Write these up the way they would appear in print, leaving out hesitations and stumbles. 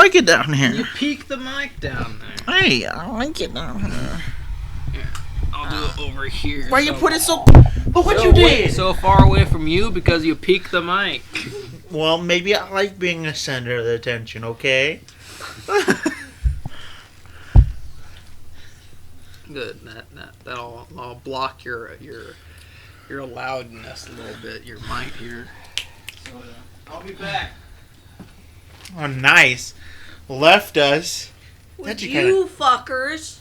like it down here. You peek the mic down there. Hey, I like it down here. Here, I'll do it over here. Why you put it so... Look what you did! So far away from you because you peek the mic. Well, maybe I like being the center of the attention, okay? Good. That'll block your loudness a little bit. Your mic here. So I'll be back. Oh, nice. Left us. Would you fuckers?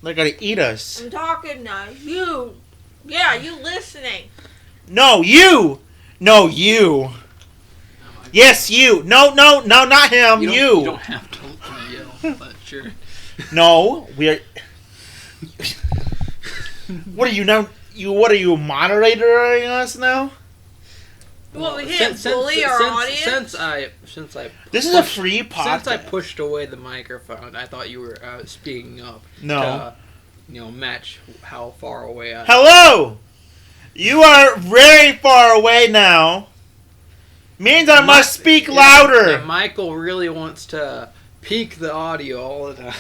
They're gonna eat us. I'm talking now. You. Yeah, you listening. No, you! No, you. Yes, you. No, not him. You. You don't have to yell, but sure. No, we are... What are you now? What are you, moderating us now? Well, we can't bully our audience. Since I this is a free podcast. Since I pushed away the microphone, I thought you were speaking up. No. To, match how far away I am. Hello! You are very far away now. Means I must speak louder. And Michael really wants to peak the audio all the time.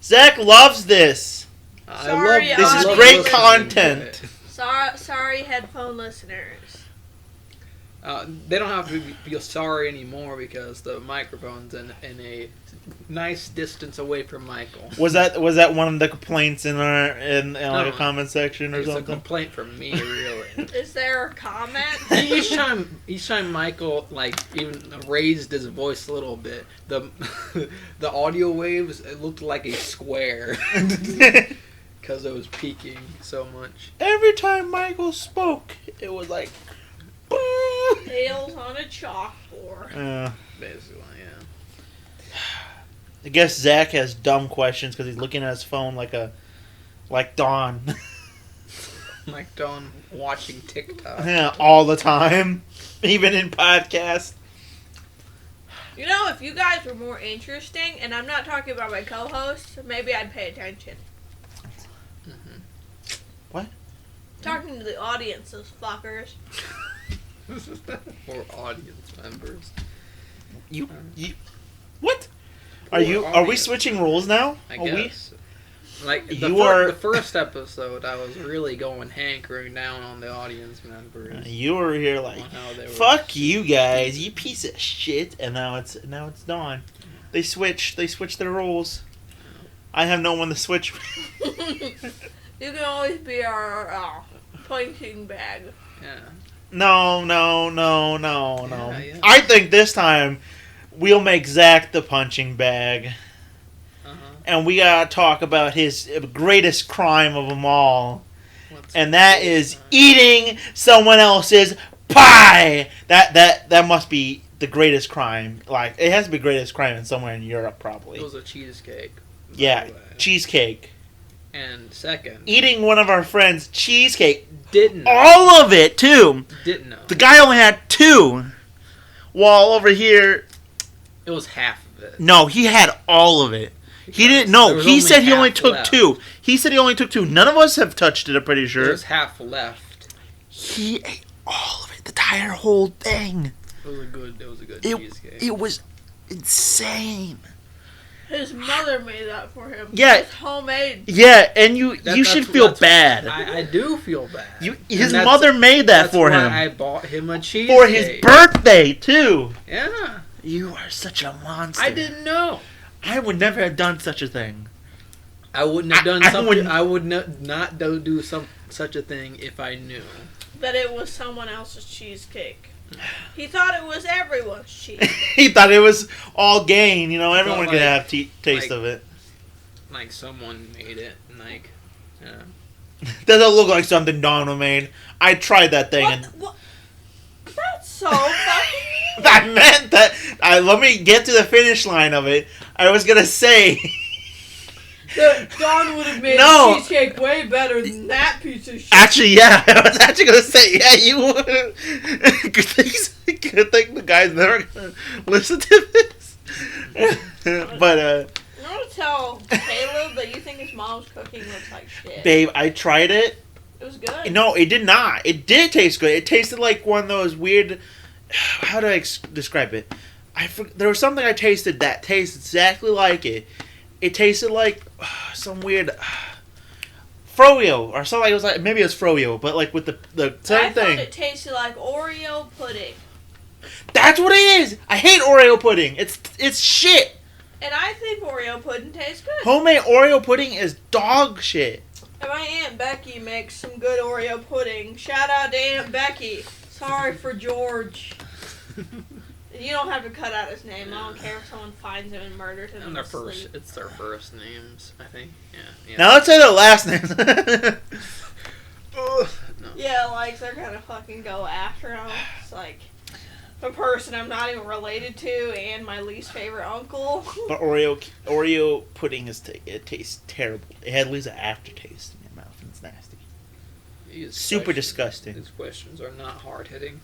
Zack loves this. Sorry, this is great content. Sorry, headphone listeners. They don't have to be sorry anymore because the microphone's in a nice distance away from Michael. Was that one of the complaints in a comment section or something? It's a complaint from me, really. Is there a comment? each time Michael even raised his voice a little bit, the audio waves, it looked like a square because it was peaking so much. Every time Michael spoke, it was like. Nails on a chalkboard. Basically, yeah. I guess Zack has dumb questions because he's looking at his phone like Dawn. Like Dawn watching TikTok. Yeah, all the time, even in podcasts. You know, if you guys were more interesting, and I'm not talking about my co-host, maybe I'd pay attention. Mm-hmm. What? Talking to the audience, those fuckers. Or audience members. You what? Are we switching roles now? I guess. Like the first episode, I was really hankering down on the audience members. You were here like, fuck you guys, you piece of shit, and now it's Dawn. They switched their roles. I have no one to switch with. You can always be our punching bag. Yeah. No. Yeah. I think this time we'll make Zack the punching bag. And we gotta talk about his greatest crime of them all. And that is eating someone else's pie! That must be the greatest crime. Like, it has to be the greatest crime in somewhere in Europe, probably. It was a cheesecake. Yeah, cheesecake. And second, eating one of our friends' cheesecake. Didn't know. All of it, too. Didn't know. The guy only had 2. While over here... It was half of it. No, he had all of it. He didn't know. He said he only took left. 2. He said he only took 2. None of us have touched it, I'm pretty sure. There's half left. He ate all of it. The entire whole thing. It was a good cheesecake. It was insane. His mother made that for him. Yeah. It's homemade. Yeah, and you should feel bad. I do feel bad. His mother made that for him. I bought him a cheesecake. For his birthday, too. Yeah. You are such a monster. I didn't know. I would never have done such a thing. I wouldn't have done something. I would not do such a thing if I knew that it was someone else's cheesecake. He thought it was everyone's cheesecake. He thought it was all gain. You know, everyone could have taste of it. Like someone made it. Yeah. Doesn't look like something Donna made. I tried that thing. What? That's so fucking mean. I meant that. Let me get to the finish line of it. I was gonna say. Don would have made a cheesecake way better than that piece of shit. Actually, yeah. I was actually gonna say, yeah, you would. Good thing the guy's never gonna listen to this. But you want to tell Caleb that you think his mom's cooking looks like shit? Babe, I tried it. It was good. No, it did not. It did taste good. It tasted like one of those weird. How do I describe it? There was something I tasted that tasted exactly like it. It tasted like some weird froyo or something. It was like maybe it was froyo, but like with the same thing. I thought it tasted like Oreo pudding. That's what it is. I hate Oreo pudding. It's shit. And I think Oreo pudding tastes good. Homemade Oreo pudding is dog shit. And my Aunt Becky makes some good Oreo pudding. Shout out to Aunt Becky. Sorry for George. You don't have to cut out his name. I don't care if someone finds him and murders him. And it's their first names, I think. Yeah. Now let's say their last names. No. Yeah, like they're gonna fucking go after him. It's like a person I'm not even related to and my least favorite uncle. But Oreo pudding it tastes terrible. It leaves an aftertaste in your mouth and it's nasty. Super disgusting. These questions are not hard hitting.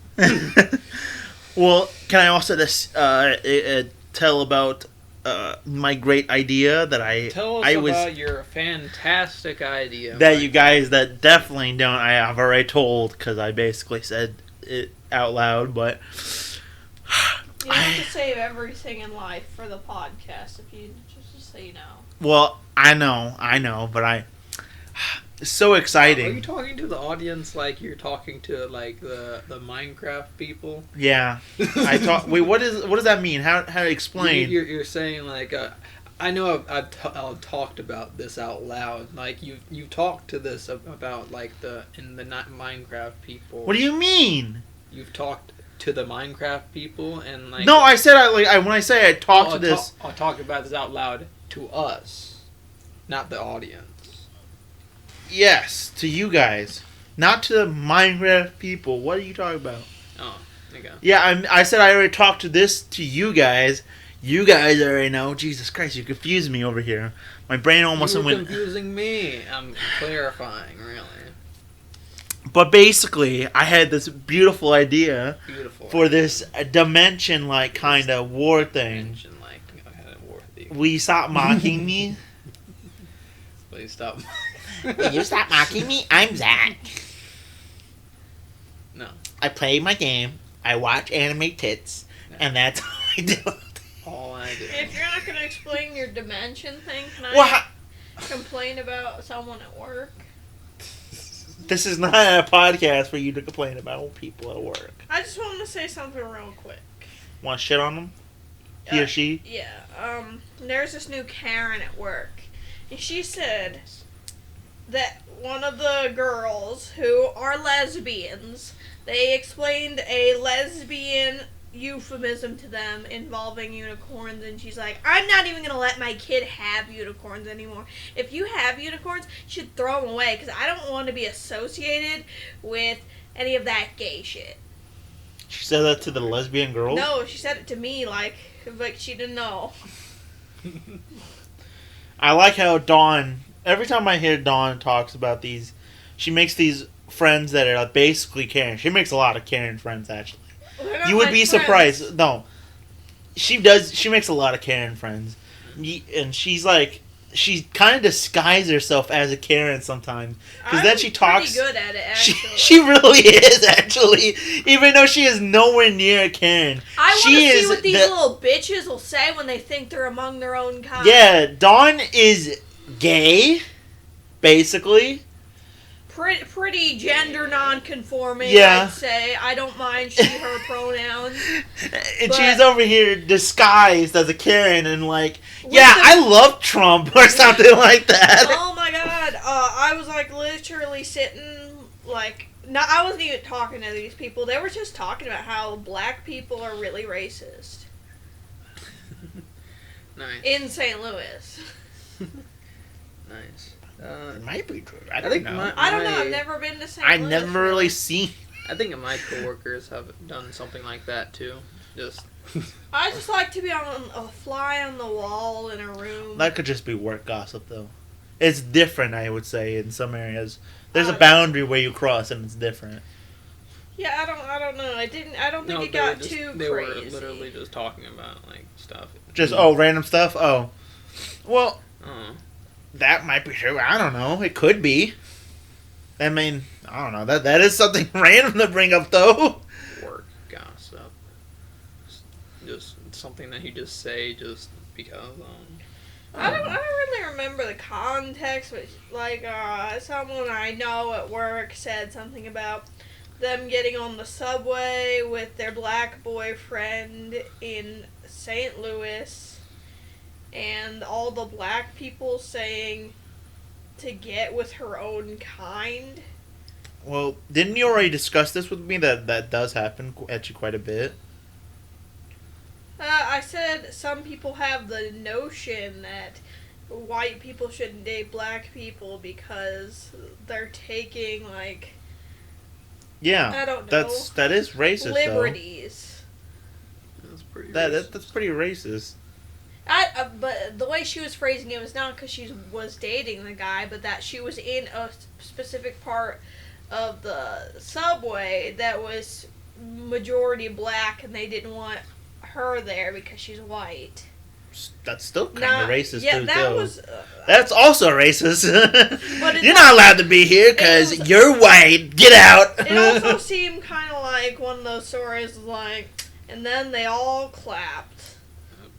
Well, can I also just tell about my great idea that Tell us about your fantastic idea. That you guys that definitely don't. I have already told because I basically said it out loud, but you have to save everything in life for the podcast. If you just so you know. Well, I know, but it's so exciting. Are you talking to the audience like you're talking to like the Minecraft people? Yeah, Wait, what does that mean? How to explain? You're saying like I know I've talked about this out loud. Like you talked to this about like in the Minecraft people. What do you mean? You've talked to the Minecraft people and like. No, I said when I say I talked to this. I talked about this out loud to us, not the audience. Yes, to you guys, not to the Minecraft people. What are you talking about? Oh, okay. Yeah, I said I already talked to this to you guys. You guys already know. Jesus Christ, you confused me over here. My brain almost went. You're confusing me. I'm clarifying, really. But basically, I had this beautiful idea for this dimension like kind of war thing. Will you stop mocking me? Please stop. Will you stop mocking me? I'm Zack. No. I play my game. I watch anime tits, and that's all I do. All I do. If you're not gonna explain your dimension thing, can I complain about someone at work? This is not a podcast for you to complain about people at work. I just want to say something real quick. Want to shit on them? He or she? Yeah. There's this new Karen at work, and she said that one of the girls who are lesbians, they explained a lesbian euphemism to them involving unicorns, and she's like, I'm not even going to let my kid have unicorns anymore. If you have unicorns, you should throw them away, because I don't want to be associated with any of that gay shit. She said that to the lesbian girl? No, she said it to me like she didn't know. I like how Dawn, every time I hear Dawn talks about these, she makes these friends that are basically Karen. She makes a lot of Karen friends, actually. You would be surprised. No. She does. She makes a lot of Karen friends. And she's like, she kind of disguises herself as a Karen sometimes. Because then she talks. Pretty good at it, actually. She really is, actually. Even though she is nowhere near a Karen. I want to see what these little bitches will say when they think they're among their own kind. Yeah, Dawn is gay, basically. Pretty gender non-conforming, yeah. I'd say. I don't mind she, her pronouns. And she's over here disguised as a Karen and like, I love Trump or something like that. Oh my god. I was like literally sitting like, I wasn't even talking to these people. They were just talking about how black people are really racist. Nice. In St. Louis. Nice. It might be true. I don't know. I don't know. I've never been to St. Louis. I've never really seen. I think my coworkers have done something like that too. I just like to be on a fly on the wall in a room. That could just be work gossip, though. It's different, I would say, in some areas. There's a boundary where you cross, and it's different. Yeah, I don't know. I don't think it got too crazy. They were literally just talking about like stuff. Just random stuff. Oh, well. That might be true. I don't know. It could be. I mean, I don't know. That is something random to bring up, though. Work gossip. Just something that you just say just because. I don't really remember the context, but like someone I know at work said something about them getting on the subway with their black boyfriend in St. Louis, and all the black people saying to get with her own kind. Well, didn't you already discuss this with me? That does happen actually quite a bit. I said some people have the notion that white people shouldn't date black people because they're taking, like... Yeah, I don't know. That is racist, liberties. That's pretty That's pretty racist. But the way she was phrasing it was not because she was dating the guy, but that she was in a specific part of the subway that was majority black, and they didn't want her there because she's white. That's still kind of racist, yeah, too. That was... That's also racist. But you're not allowed to be here because you're white. Get out. It also seemed kind of like one of those stories, like, and then they all clapped.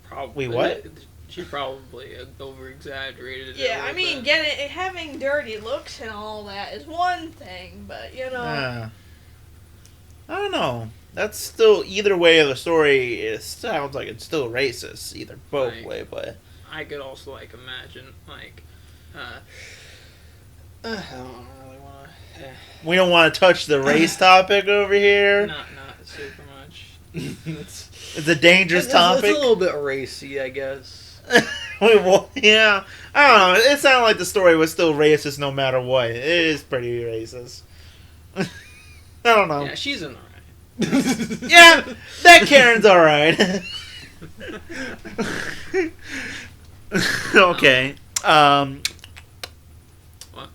Probably. Wait, what? She probably over-exaggerated it. Yeah, I mean, having dirty looks and all that is one thing, but, you know... I don't know. That's still, either way of the story, it sounds like it's still racist, either both way, but... I could also, like, imagine, like, I don't really want to... We don't want to touch the race topic over here. Not super much. It's a dangerous topic. It's a little bit racy, I guess. Well, yeah. I don't know. It sounded like the story was still racist no matter what. It is pretty racist. I don't know. Yeah, she's an alright. Yeah, that Karen's alright. Okay. What?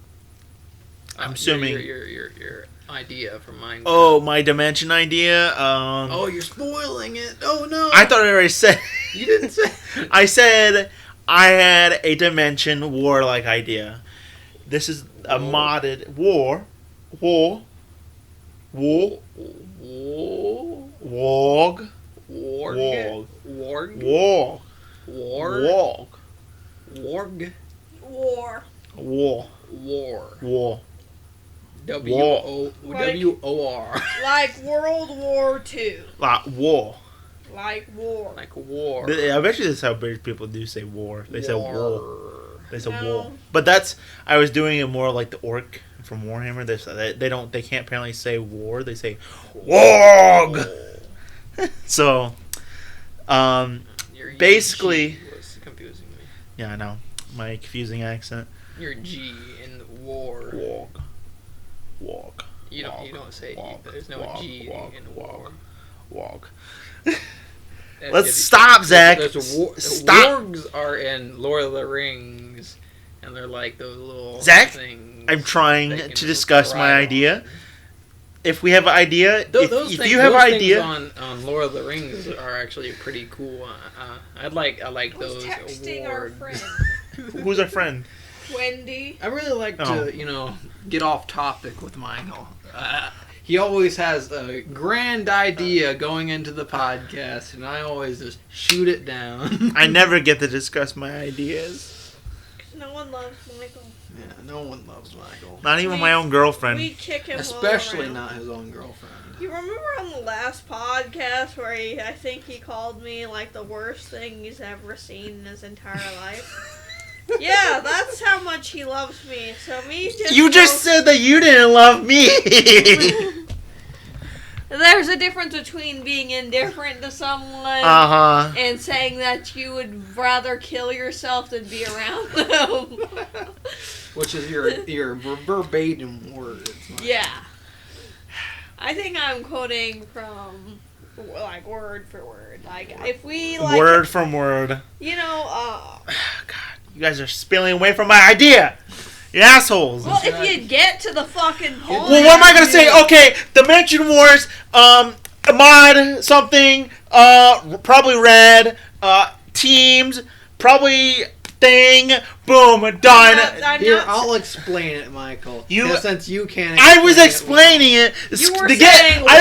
I'm assuming your idea from mine. Oh, my dimension idea. Oh, you're spoiling it. Oh no. I thought I already said. You didn't say. I said I had a dimension war-like idea. This is a modded war. Warg. W-O-R. Like World War II. Like war. Like war. Like war. I bet you this is how British people do say war. They say war. They say No. war. But that's, I was doing it more like the orc from Warhammer. They can't apparently say war. They say warg. So, basically, G was confusing me. Yeah, I know my confusing accent. Your G in war. Walk. You don't say walk, there's no walk, G walk, in war. Walk. Let's stop, Zack. Stop. Wargs are in Lord of the Rings, and they're like those little Zack, things. I'm trying to discuss my idea. If we have an idea, if you have an idea on Lord of the Rings are actually pretty cool. I like those. Texting our friend. Who's our friend? Wendy. I really like to get off topic with Michael. He always has a grand idea going into the podcast, and I always just shoot it down. I never get to discuss my ideas. No one loves Michael. Yeah, no one loves Michael. Not even my own girlfriend. We kick him Especially not his own girlfriend. You remember on the last podcast where I think he called me like the worst thing he's ever seen in his entire life? Yeah, that's how much he loves me. So You just said that you didn't love me. There's a difference between being indifferent to someone and saying that you would rather kill yourself than be around them. Which is your verbatim words. Yeah. I think I'm quoting from like word for word. Like if we like word from word. You know, God, you guys are spilling away from my idea. You assholes. Well, if you get to the fucking point. Well, what am I gonna say? Okay, Dimension Wars, mod something, probably red, teams, probably thing, Boom, done. Here, I'll explain it, Michael. Since you can't. I was explaining it. You were saying what?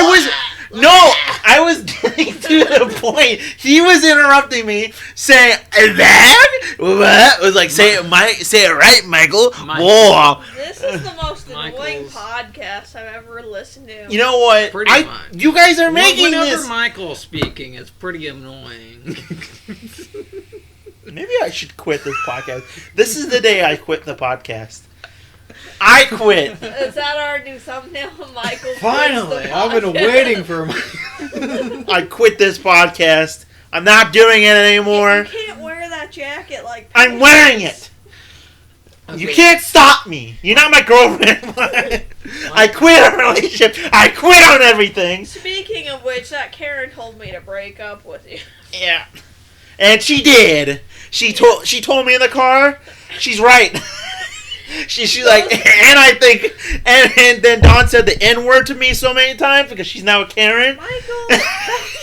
I was getting to the point. He was interrupting me, saying that. What? Was like say it right, Michael. Whoa. This is the most annoying podcast I've ever listened to. You know what? You guys are making this. Whenever Michael's speaking, it's pretty annoying. Maybe I should quit this podcast. This is the day I quit the podcast. I quit. Is that our new thumbnail? Michael. Finally, I've been waiting for Michael. I quit this podcast. I'm not doing it anymore. You can't wear that jacket like. I'm wearing it. Okay. You can't stop me. You're not my girlfriend. I quit a relationship. I quit on everything. Speaking of which, that Karen told me to break up with you. Yeah, and she did. She told me in the car. She's right. She's like, and I think, and then Dawn said the N-word to me so many times because she's now a Karen. Michael, those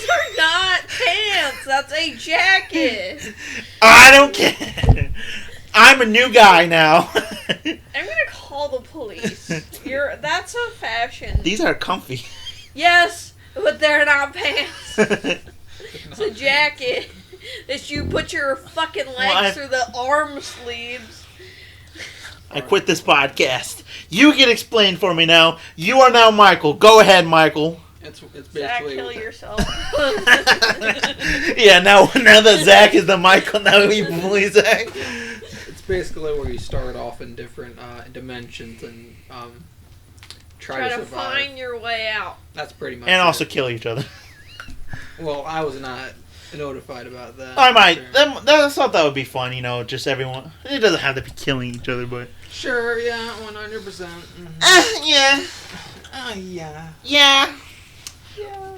are not pants. That's a jacket. I don't care. I'm a new guy now. I'm gonna call the police. That's a fashion. These are comfy. Yes, but they're not pants. It's a jacket that you put your fucking legs through the arm sleeves. I quit this podcast. You can explain for me now. You are now Michael. Go ahead, Michael. It's basically Zack, kill yourself. Yeah, now that Zack is the Michael, now we bully Zack. It's basically where you start off in different dimensions and try to survive. Find your way out. That's pretty much. And also kill each other. Well, I was not notified about that. I might. I thought that would be fun, just everyone. It doesn't have to be killing each other, but. Sure, yeah, 100%. Mm-hmm. Yeah. Yeah. Yeah. Yeah.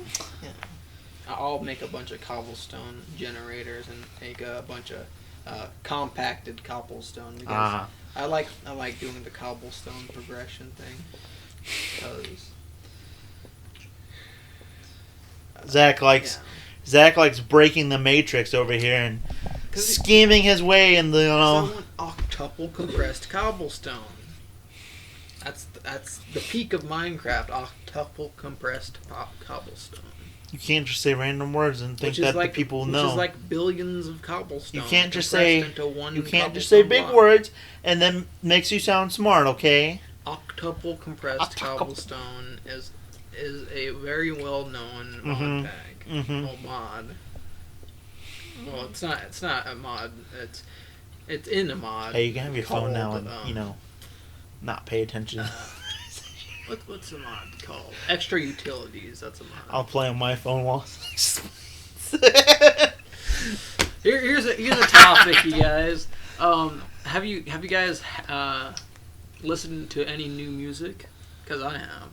I'll make a bunch of cobblestone generators and make a bunch of compacted cobblestone because I like doing the cobblestone progression thing. Because Zack likes breaking the matrix over here and scheming his way in the octuple compressed cobblestone. That's the peak of Minecraft. Octuple compressed cobblestone. You can't just say random words and think that the people know. Which is like billions of cobblestone. You can't just say big words and then makes you sound smart. Okay. Octuple compressed cobblestone is a very well known mod tag. Mm-hmm. Oh, mod. Well, it's not a mod. It's in a mod. Hey, you can have your phone now and not pay attention. What's the mod called? Extra utilities. That's a mod. I'll play on my phone while. Here's a topic, you guys. Have you guys listened to any new music? Because I have.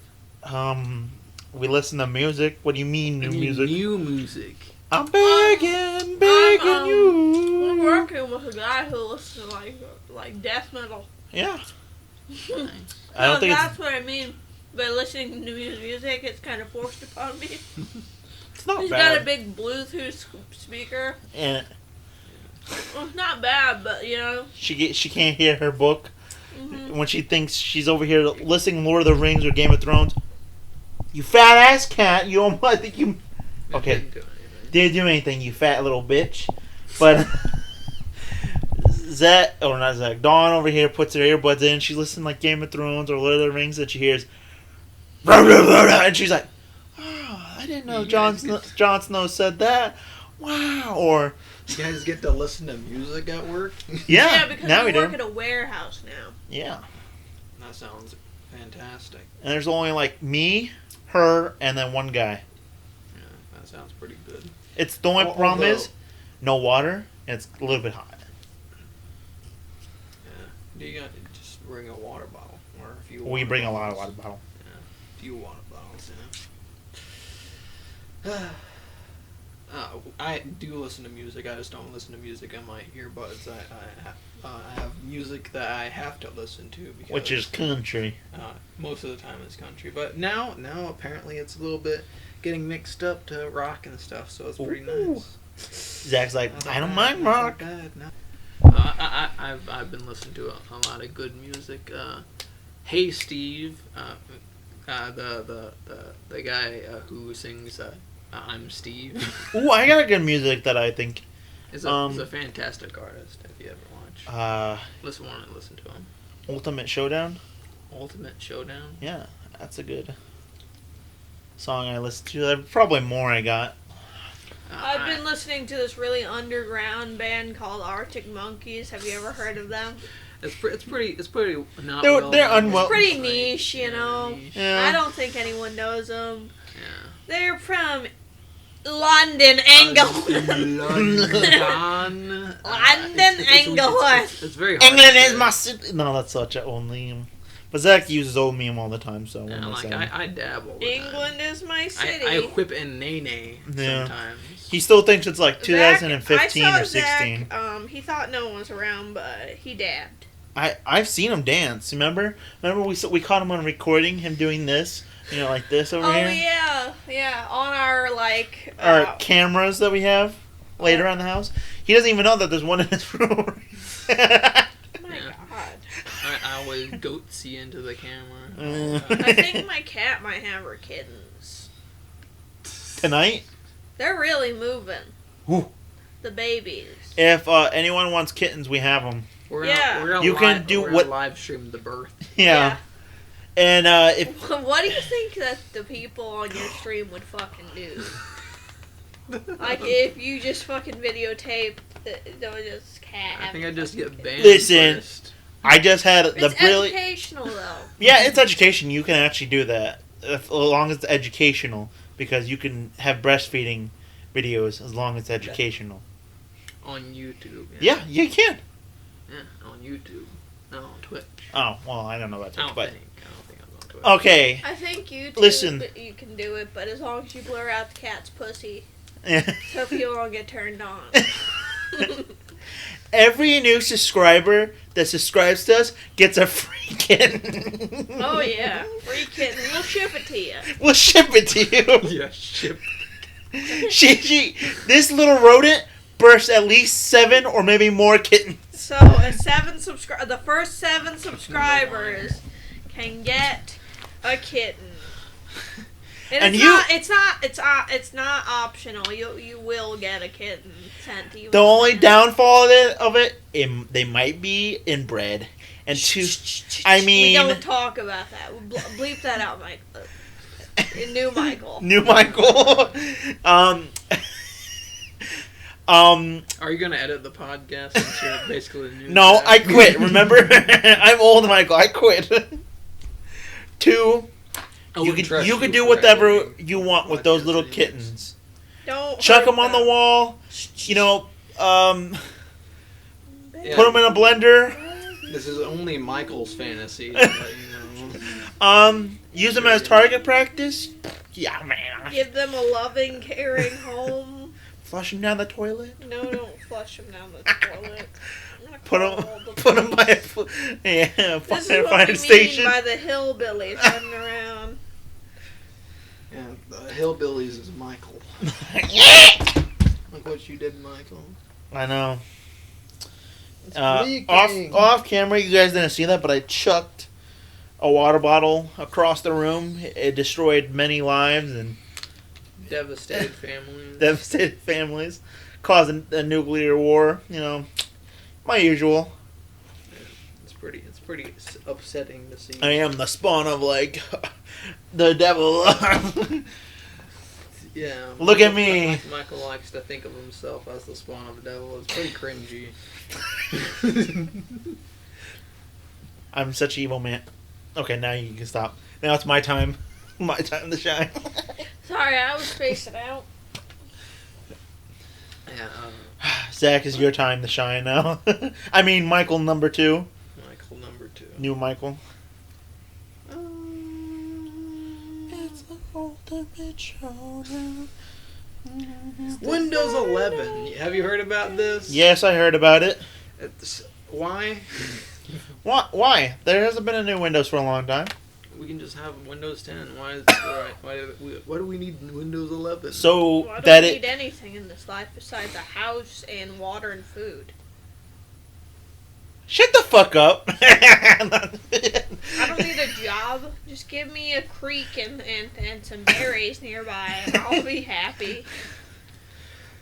We listen to music. What do you mean new music? New music. I'm begging you. We're working with a guy who listens to like death metal. Yeah. I don't think that's what I mean by listening to new music. It's kind of forced upon me. It's not bad. He's got a big Bluetooth speaker. And well, it's not bad, but she can't hear her book when she thinks she's over here listening Lord of the Rings or Game of Thrones. You fat ass cat! I think you. Okay, didn't do anything, you fat little bitch. But not Zack. Dawn over here puts her earbuds in. She's listening like Game of Thrones or Lord of the Rings, and she hears, blah, blah, blah, blah, and she's like, "Oh, I didn't know Jon Snow said that." Wow. Or you guys get to listen to music at work. Yeah, because now we work at a warehouse now. Yeah. That sounds fantastic. And there's only like me, her, and then one guy. Yeah, that sounds pretty good. It's the only problem is no water, and it's a little bit hot. Yeah. Do you just bring a water bottle, or a few? We bring a lot of water bottles. Yeah, a few water bottles. Yeah. I do listen to music. I just don't listen to music on my earbuds. I have music that I have to listen to because which is country. Most of the time it's country, but now apparently it's a little bit getting mixed up to rock and stuff, so it's pretty nice. Zack's like, I don't mind rock. Bad, no. I've been listening to a lot of good music. Hey Steve, the guy who sings I'm Steve. Ooh, I got good music that I think is a fantastic artist. If you ever watch, listen to him. Ultimate Showdown. Ultimate Showdown. Yeah, that's a good song I listen to. There's probably more I got. I've been listening to this really underground band called Arctic Monkeys. Have you ever heard of them? It's pretty not They're well. unwell. It's pretty niche, you know. Niche. Yeah. I don't think anyone knows them. Yeah. They're from London, England. London, England. It's very hard. England to is say. my city. No, that's such an old meme. But Zach uses old meme all the time, so Yeah, I dabble. With England is my city. I whip and nay sometimes. He still thinks it's like 2015 Zach, or 16. Zach, he thought no one was around, but he dabbed. I've seen him dance. Remember we caught him on recording him doing this, like this over here. Oh yeah, on our Our cameras that we have laid around the house. He doesn't even know that there's one in his room. My God. I always goatsy into the camera. I think my cat might have her kittens. Tonight? They're really moving. Ooh. The babies. If anyone wants kittens, we have them. We're gonna You can do what- live stream the birth. Yeah. And if What do you think that the people on your stream would fucking do? Like if you just fucking videotape those cat. I think I just get banned. Listen. First. I just had the It's brilliant. educational though. Yeah, it's education. You can actually do that as long as it's educational, because you can have breastfeeding videos as long as it's educational. On YouTube. Yeah, you can. Yeah, on YouTube. Not on Twitch. Oh, well, I don't know about I Twitch, don't but think I'm on Twitch. okay. I think YouTube. Listen. You can do it, but as long as you blur out the cat's pussy, Yeah. so people don't get turned on. Every new subscriber that subscribes to us gets a free kitten. Oh yeah, free kitten. We'll ship it to you. We'll ship it to you. Yeah, ship. This little rodent bursts at least 7 or maybe more kittens. So the first 7 subscribers can get a kitten. And it's not optional. You will get a kitten sent to you. The only downfall of it, they might be inbred. And two, I mean, we don't talk about that. Bleep that out, Michael. New Michael. New Michael. Are you gonna edit the podcast since you're basically the new No, guy? I quit. Remember, I'm old, Michael. I quit. 2. You can do whatever you want with those little kittens. Don't Chuck hurt them on the wall. Put them in a blender. This is only Michael's fantasy. But, Use them as target practice. Yeah, man. Give them a loving, caring home. Flush them down the toilet. No, don't flush them down the toilet. Put them by a This is what fire we station. mean by the hillbillies running around. Yeah, the hillbillies is Michael. Look what you did, Michael. I know. It's leaking. Off camera, you guys didn't see that, but I chucked a water bottle across the room. It destroyed many lives and Devastated families. Causing a nuclear war. My usual. It's pretty upsetting to see. I am the spawn of the devil. Yeah. Look at me. Michael likes to think of himself as the spawn of the devil. It's pretty cringy. I'm such an evil man. Okay, now you can stop. Now it's my time. My time to shine. Sorry, I was spacing out. Yeah. Zach, is your time to shine now. I mean, Michael number 2. Michael number 2. New Michael. It's the ultimate showdown. Windows 11. Have you heard about this? Yes, I heard about it. Why? Why? There hasn't been a new Windows for a long time. We can just have Windows 10. Why do we need Windows 11? So Well, I that don't it. need anything in this life besides a house and water and food. Shut the fuck up. I don't need a job. Just give me a creek and some berries nearby. I'll be happy.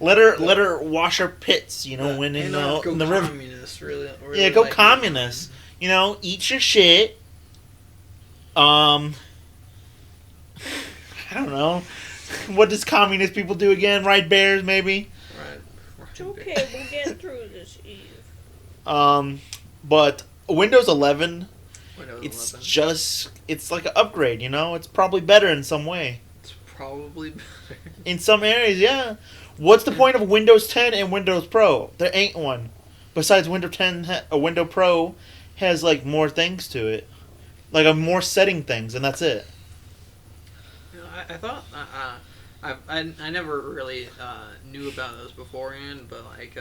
Let her wash her pits, when in the river. Communist, really Yeah, go like communist. Eat your shit. I don't know. What does communist people do again? Ride bears, maybe? Right. It's okay, we'll get through this eve. But Windows 11, Windows 11. it's like an upgrade, It's probably better in some way. It's probably better. In some areas, yeah. What's the point of Windows 10 and Windows Pro? There ain't one. Besides Windows 10, a Windows Pro has, like, more things to it. Like, more setting things, and that's it. I thought I never really knew about those beforehand, but like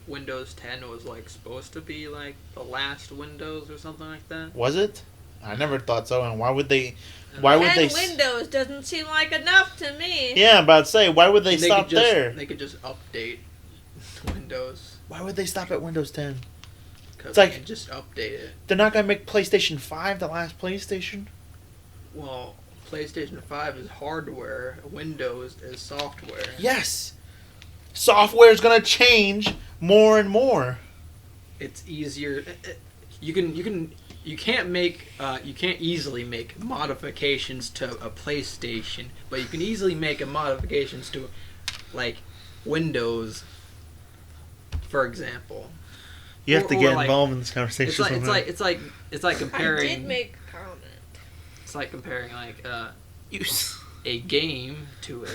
Windows 10 was like supposed to be like the last Windows or something like that. Was it? I never thought so. And why would they? Windows doesn't seem like enough to me. Yeah, I'm about to say, why would they stop there? They could just update Windows. Why would they stop at Windows 10? Because they could just update it. They're not gonna make PlayStation 5 the last PlayStation. Well, PlayStation 5 is hardware. Windows is software. Yes, software is gonna change more and more. It's easier. You can't easily make modifications to a PlayStation, but you can easily make modifications to, like, Windows, for example. You have to get involved in this conversation. It's like comparing. I did make a comment. It's like comparing a game to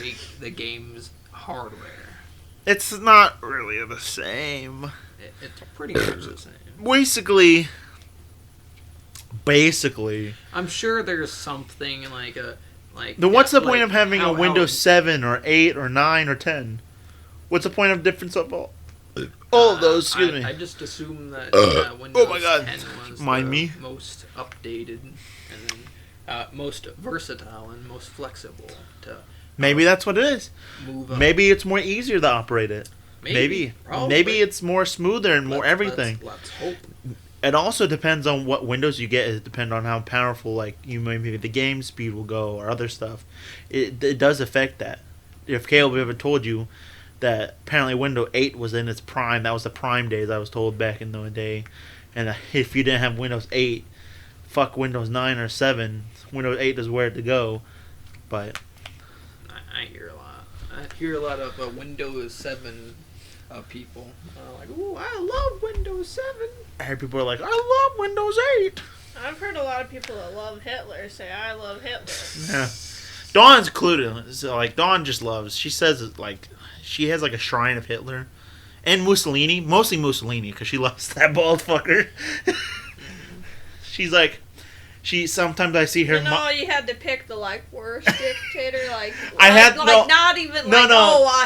the game's hardware. It's not really the same. It's pretty much the same. Basically. I'm sure there's something what's the point of having a Windows 7 or 8 or 9 or 10? What's the point of difference of all of those? Excuse me. I just assume that oh Windows my God. 10 was most updated and then most versatile and most flexible to. Maybe that's what it is. Move up. Maybe it's more easier to operate it. Maybe it's more smoother and more everything. Let's hope. It also depends on what Windows you get. It depends on how powerful, like, maybe the game speed will go or other stuff. It does affect that. If Caleb ever told you that apparently Windows 8 was in its prime, that was the prime days, I was told back in the day. And if you didn't have Windows 8, fuck Windows 9 or 7. Windows 8 is where to go. But I hear a lot. I hear a lot of Windows 7 people like, "Ooh, I love Windows 7." I heard people are like, "I love Windows 8." I've heard a lot of people that love Hitler say, "I love Hitler." Yeah, Dawn's included. So, like, Dawn just loves. She says like she has like a shrine of Hitler and Mussolini, mostly Mussolini, because she loves that bald fucker. She's like. Sometimes I see her. You had to pick the worst dictator.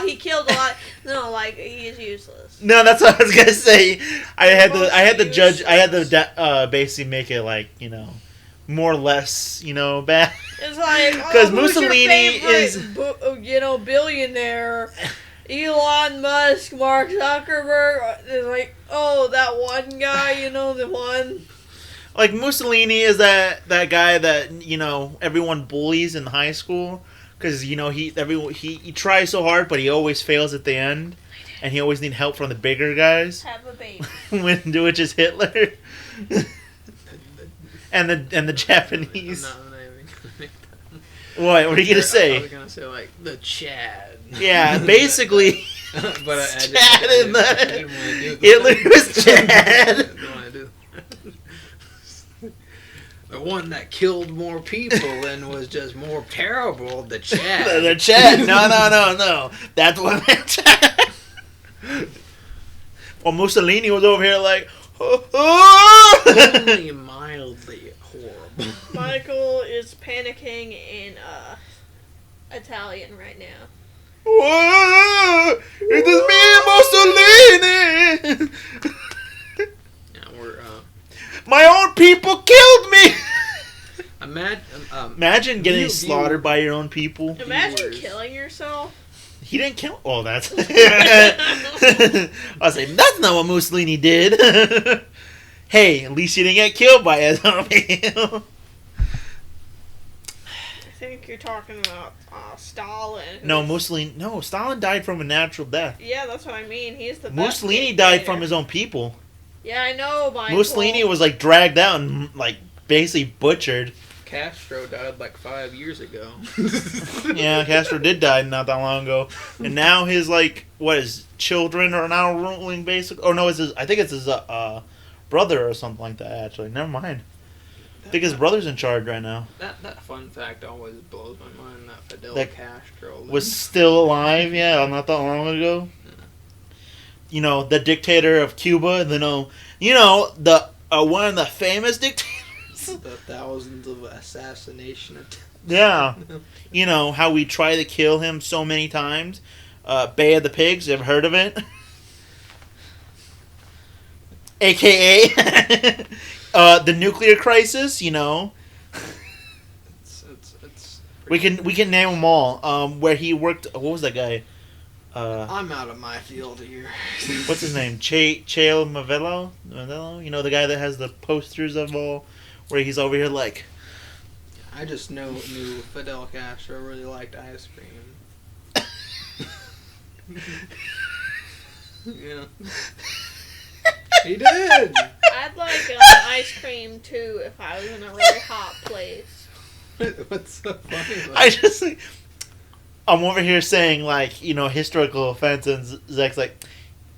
He killed a lot. No, he's useless. No, that's what I was gonna say. I had to judge. I had to basically make it more or less bad. It's like because Mussolini is billionaire. Elon Musk, Mark Zuckerberg. It's like, that one guy. The one. Like, Mussolini is that guy that, everyone bullies in high school. Because, he tries so hard, but he always fails at the end. And he always needs help from the bigger guys. Have a baby. Which is Hitler. and the Japanese. No, I'm not even going to make that. What are you going to say? I was going to say, the Chad. Yeah, basically. But Chad in the... Hitler was Chad. I didn't want to do that. The one that killed more people and was just more terrible, the Chad. The Chad. No. That's what Chad. Well, Mussolini was over here like, only mildly horrible. Michael is panicking in Italian right now. Whoa! It is me, Mussolini! My own people killed me! Imagine getting slaughtered by your own people. Imagine killing yourself. He didn't kill... Oh, that's... I was saying, that's not what Mussolini did. hey, at least he didn't get killed by a zombie. I think you're talking about Stalin. No, Mussolini. No, Stalin died from a natural death. Yeah, that's what I mean. He's the best Mussolini dictator. died from his own people. Yeah, I know, Michael. Mussolini was like dragged out and like basically butchered. Castro died like 5 years ago. Yeah, Castro did die not that long ago, and now his his children are now ruling basically. Oh no, I think it's his brother or something like that. Actually, never mind. I think his brother's in charge right now. That fun fact always blows my mind. That Fidel Castro was still alive. Yeah, not that long ago. You know, the dictator of Cuba. The one of the famous dictators. The thousands of assassination attempts. Yeah. You know, how we try to kill him so many times. Bay of the Pigs, you ever heard of it? AKA the nuclear crisis, you know. It's we can name them all. Where he worked, what was that guy? I'm out of my field here. What's his name? Chael Mavello? You know, the guy that has the posters of all, where he's over here like... I just knew Fidel Castro really liked ice cream. Yeah. He did! I'd like ice cream too if I was in a really hot place. What's so funny about I just... I'm over here saying, like, you know, historical offense, and Zack's like,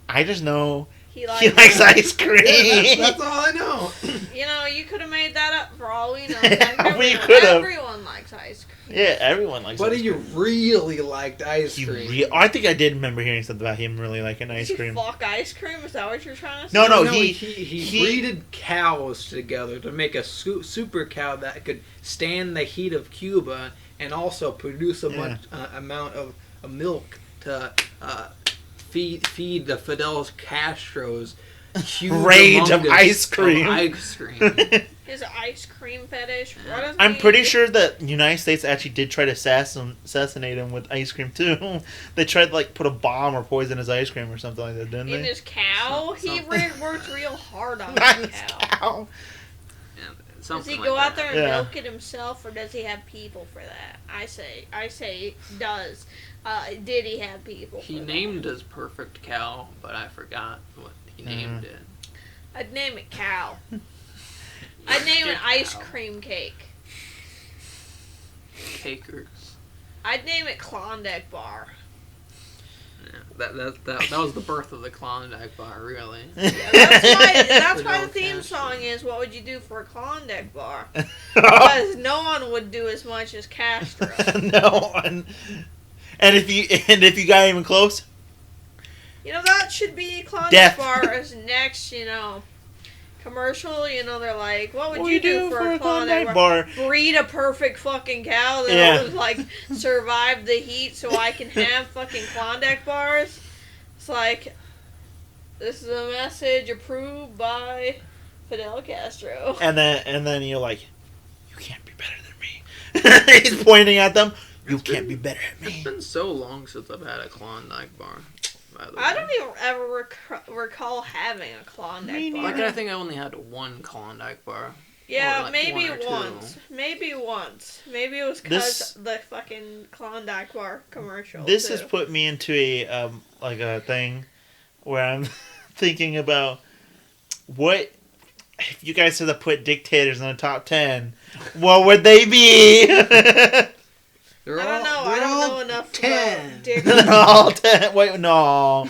I just know he likes ice cream. Yeah, that's all I know. You know, you could have made that up for all we know. Yeah, we could have. Everyone likes ice cream. Yeah, everyone likes ice cream. But he really liked ice cream. I think I did remember hearing something about him really liking ice cream. Fuck ice cream? Is that what you're trying to say? No, he breeded cows together to make a super cow that could stand the heat of Cuba and also produce a much amount of milk to feed the Fidel Castro's huge rage of ice cream. His ice cream fetish. I'm pretty sure that the United States actually did try to assassinate him with ice cream too. They tried to put a bomb or poison his ice cream or something like that, didn't they? In his cow? He worked real hard on his cow. Does he go out there and milk it himself, or does he have people for that? I say does. Did he have people? He named his perfect cow, but I forgot what he named it. I'd name it cow. I'd name it ice cream cake. Cakers. I'd name it Klondike bar. Yeah, that was the birth of the Klondike bar, really. Yeah, that's why the theme song is "What would you do for a Klondike bar?" Because no one would do as much as Castro. No one. And if you got even close, you know that should be Klondike bar as next. You know, commercial. You know they're like, "What would you do for a Klondike bar?" Breed a perfect fucking cow that would survive the heat, so I can have fucking Klondike bars. It's like, this is a message approved by Fidel Castro. And then you're like, you can't be better than me. He's pointing at them. You can't be better than me. It's been so long since I've had a Klondike bar. I don't even ever recall having a Klondike bar. I think I only had one Klondike bar. Yeah, maybe once. Maybe once. Maybe it was because the fucking Klondike bar commercial. This has put me into a thing where I'm thinking about what if you guys had to put dictators in the top 10. What would they be? I don't know enough 10. about dictators. All 10. Wait, no.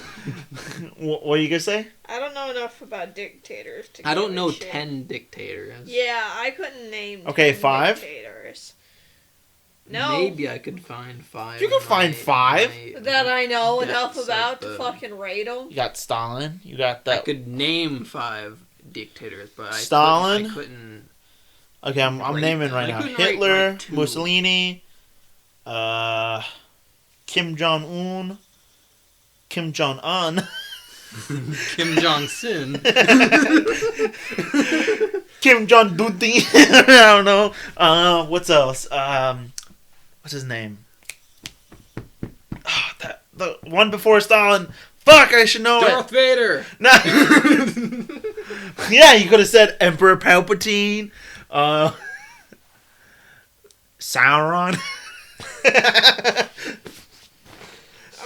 What are you gonna say? I don't know enough about dictators to I don't know shit. 10 dictators. Yeah, I couldn't name 10 5? dictators. No. Maybe I could find 5. You can find 5 that I know enough about to fucking rate them. You got Stalin. You got that. I could name 5 dictators, but Stalin. I couldn't. Okay, I'm naming right now. Hitler, Mussolini, Kim Jong-un, Kim Jong-un, Kim Jong-sin, Kim Jong-duty. I don't know. What's else? What's his name? Oh, the one before Stalin. Fuck, I should know Darth Vader. No. Yeah, you could have said Emperor Palpatine. Sauron.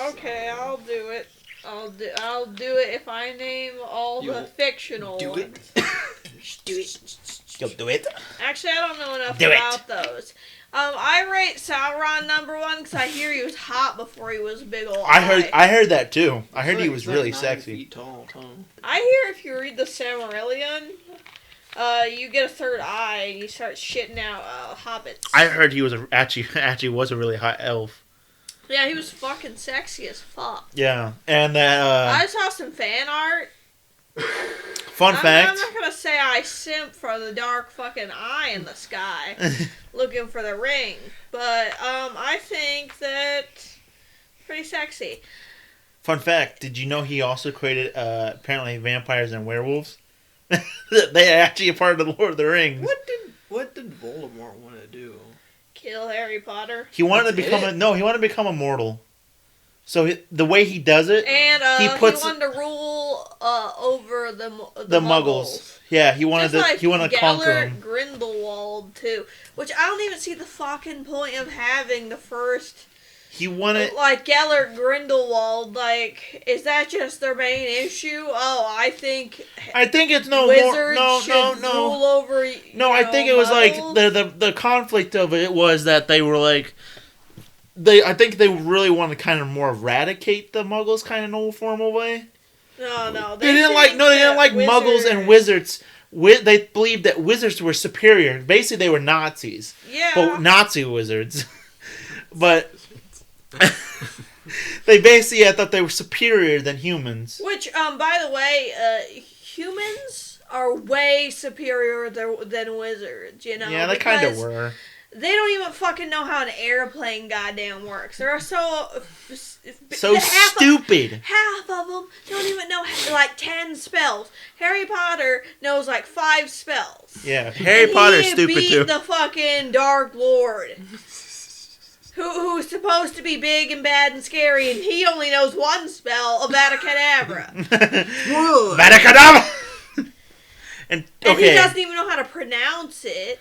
Okay, I'll do it. I'll do it if I name all the fictional ones. You'll do it. Actually, I don't know enough Do about those. I rate Sauron #1 because I hear he was hot before he was a big old I heard that too. I heard he was He's really like 9 sexy. feet tall, too. I hear if you read the Silmarillion, you get a third eye and you start shitting out hobbits. I heard he was actually was a really hot elf. Yeah, he was fucking sexy as fuck. Yeah, and that. I saw some fan art. Fun fact. I'm not gonna say I simp for the dark fucking eye in the sky, looking for the ring, but I think that pretty sexy. Fun fact. Did you know he also created apparently vampires and werewolves? They are actually a part of the Lord of the Rings. What did Voldemort want to do? Kill Harry Potter. He wanted to become he wanted to become immortal. So the way he does it, And he wanted to rule over the Muggles. Yeah, he wanted he wanted to conquer them. Grindelwald too, which I don't even see the fucking point of having the first. He wanted Like Gellert Grindelwald. Like, is that just their main issue? Oh, I think it's wizards should rule over. I think it was Muggles. like the conflict of it was that they were like. I think they really want to kind of more eradicate the Muggles kind of in a formal way. No, They didn't like Muggles and wizards. They believed that wizards were superior. Basically, they were Nazis. Yeah. But Nazi wizards. But they basically thought they were superior than humans. Which, by the way, humans are way superior than wizards. You know. Yeah, they kind of were. They don't even fucking know how an airplane goddamn works. They're so stupid. Half of them don't even know like 10 spells. Harry Potter knows like 5 spells. Yeah, Harry Potter's stupid beat too. The fucking Dark Lord, who's supposed to be big and bad and scary, and he only knows 1 spell, Avada Kedavra. Avada Kedavra. And he doesn't even know how to pronounce it.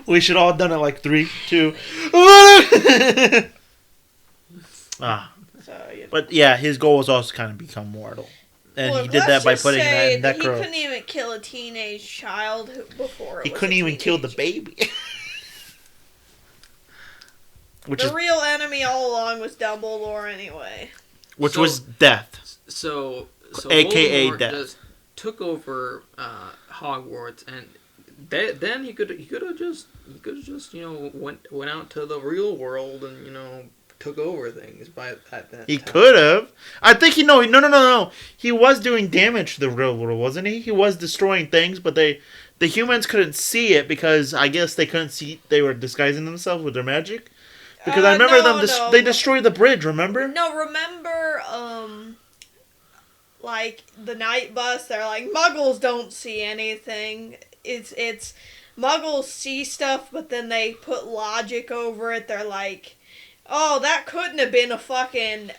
We should all have done it like 3, 2. But yeah, his goal was also kind of become mortal, and he did that by putting that in that girl. He couldn't even kill a teenage child before. He couldn't even kill the baby. The real enemy all along was Dumbledore anyway. Which was death. So AKA Voldemort death. Just took over Hogwarts, and then he could have just went out to the real world and took over things by that time. He could have. I think no. He was doing damage to the real world, wasn't he? He was destroying things, but the humans couldn't see it because I guess they couldn't see. They were disguising themselves with their magic. Because I remember they destroyed the bridge. Remember? No, remember. Like the night bus, they're like Muggles don't see anything. It's Muggles see stuff, but then they put logic over it. They're like, oh, that couldn't have been a fucking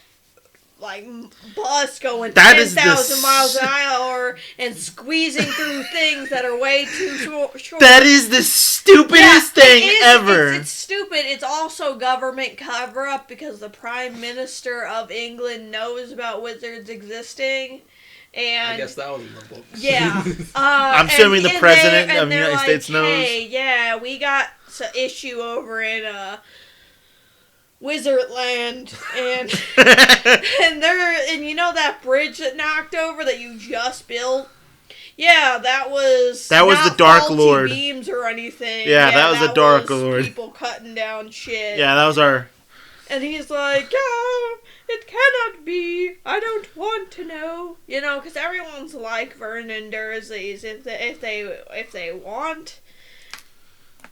like bus going 10,000 miles an hour and squeezing through things that are way too short. That is the stupidest thing ever. It's stupid. It's also government cover up because the Prime Minister of England knows about wizards existing. And I guess that was in the books. Yeah. I'm assuming the president of the United States knows. Hey, yeah, we got an issue over in Wizardland, and and you know that bridge that knocked over that you just built? Yeah, that was the Dark Lord. Beams or anything. Yeah, that was the Dark Lord. People cutting down shit. Yeah, that was our. And he's like, yeah, it cannot be. I don't want to know. Because everyone's like Vernon Dursleys. If they want,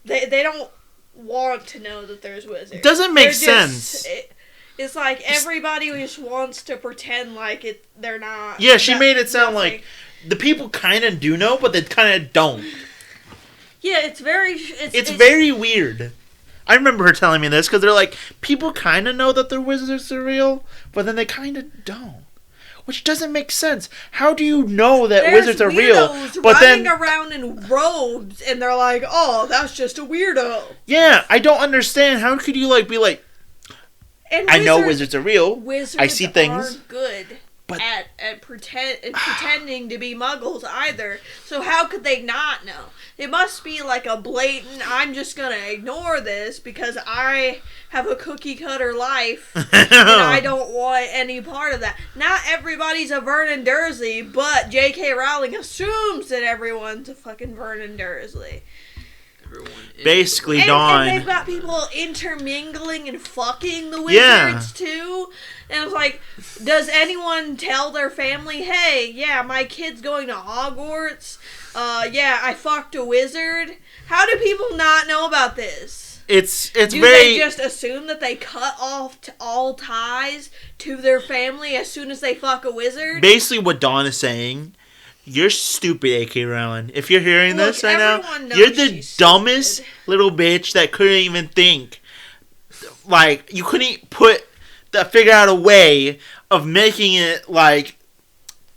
they don't want to know that there's wizards. It doesn't make sense. It's like everybody just wants to pretend like they're not. Yeah, she made it sound like the people kind of do know, but they kind of don't. Yeah, it's very. It's very weird. I remember her telling me this because they're like, people kind of know that the wizards are real, but then they kind of don't. Which doesn't make sense. How do you know that wizards are real? But running around in robes, and they're like, "Oh, that's just a weirdo." Yeah, I don't understand. How could you be like? And I know wizards are real. Wizards I see things. Aren't good at pretending to be Muggles either. So how could they not know? It must be like a blatant, I'm just going to ignore this because I have a cookie cutter life and I don't want any part of that. Not everybody's a Vernon Dursley, but J.K. Rowling assumes that everyone's a fucking Vernon Dursley. Basically, Dawn. And they've got people intermingling and fucking the wizards too. And it's like, does anyone tell their family, hey, yeah, my kid's going to Hogwarts. Yeah, I fucked a wizard. How do people not know about this? Do they just assume that they cut off all ties to their family as soon as they fuck a wizard? Basically, what Dawn is saying. You're stupid, A.K. Rowling. If you're hearing this right now, you're the dumbest little bitch that couldn't even think. Like, you couldn't figure out a way of making it,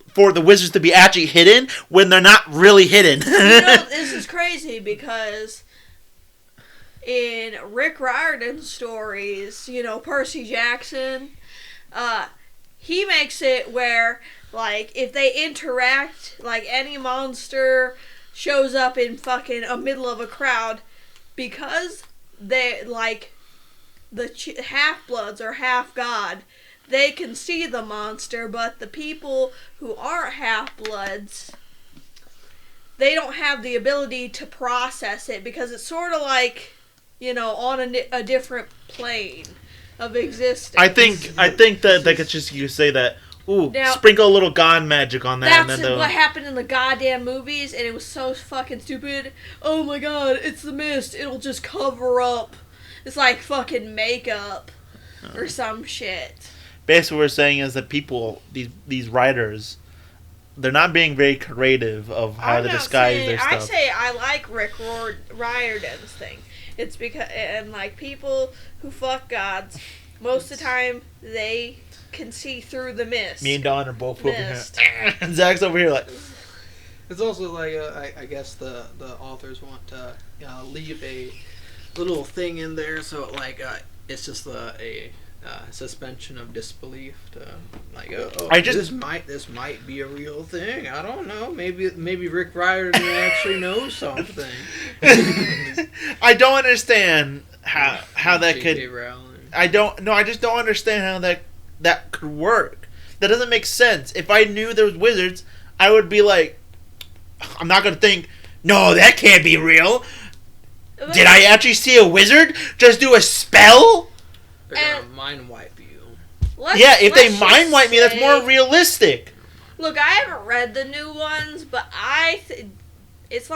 for the wizards to be actually hidden when they're not really hidden. This is crazy because in Rick Riordan's stories, Percy Jackson, he makes it where... if they interact, any monster shows up in fucking a middle of a crowd, because they, the half-bloods are half-god, they can see the monster, but the people who aren't half-bloods, they don't have the ability to process it, because it's sort of on a different plane of existence. I think that they could just say that, ooh, now, sprinkle a little god magic on that. That's what happened in the goddamn movies, and it was so fucking stupid. Oh my god, it's the mist. It'll just cover up. It's like fucking makeup or some shit. Basically, what we're saying is that people, these writers, they're not being very creative of how to disguise their stuff. I say I like Rick Riordan's thing. It's because, and people who fuck gods, most of the time, they... can see through the mist. Me and Dawn are both pooping here. And Zach's over here It's also I guess the authors want to leave a little thing in there so it's just a suspension of disbelief to this might be a real thing. I don't know. Maybe Rick Riordan actually knows something. I don't understand how that could. I just don't understand how that could work. That doesn't make sense. If I knew there was wizards, I would be like, I'm not going to think, no, that can't be real. Did I actually see a wizard just do a spell? They're going to mind wipe you. If they mind wipe me, that's more realistic. Look, I haven't read the new ones, but it's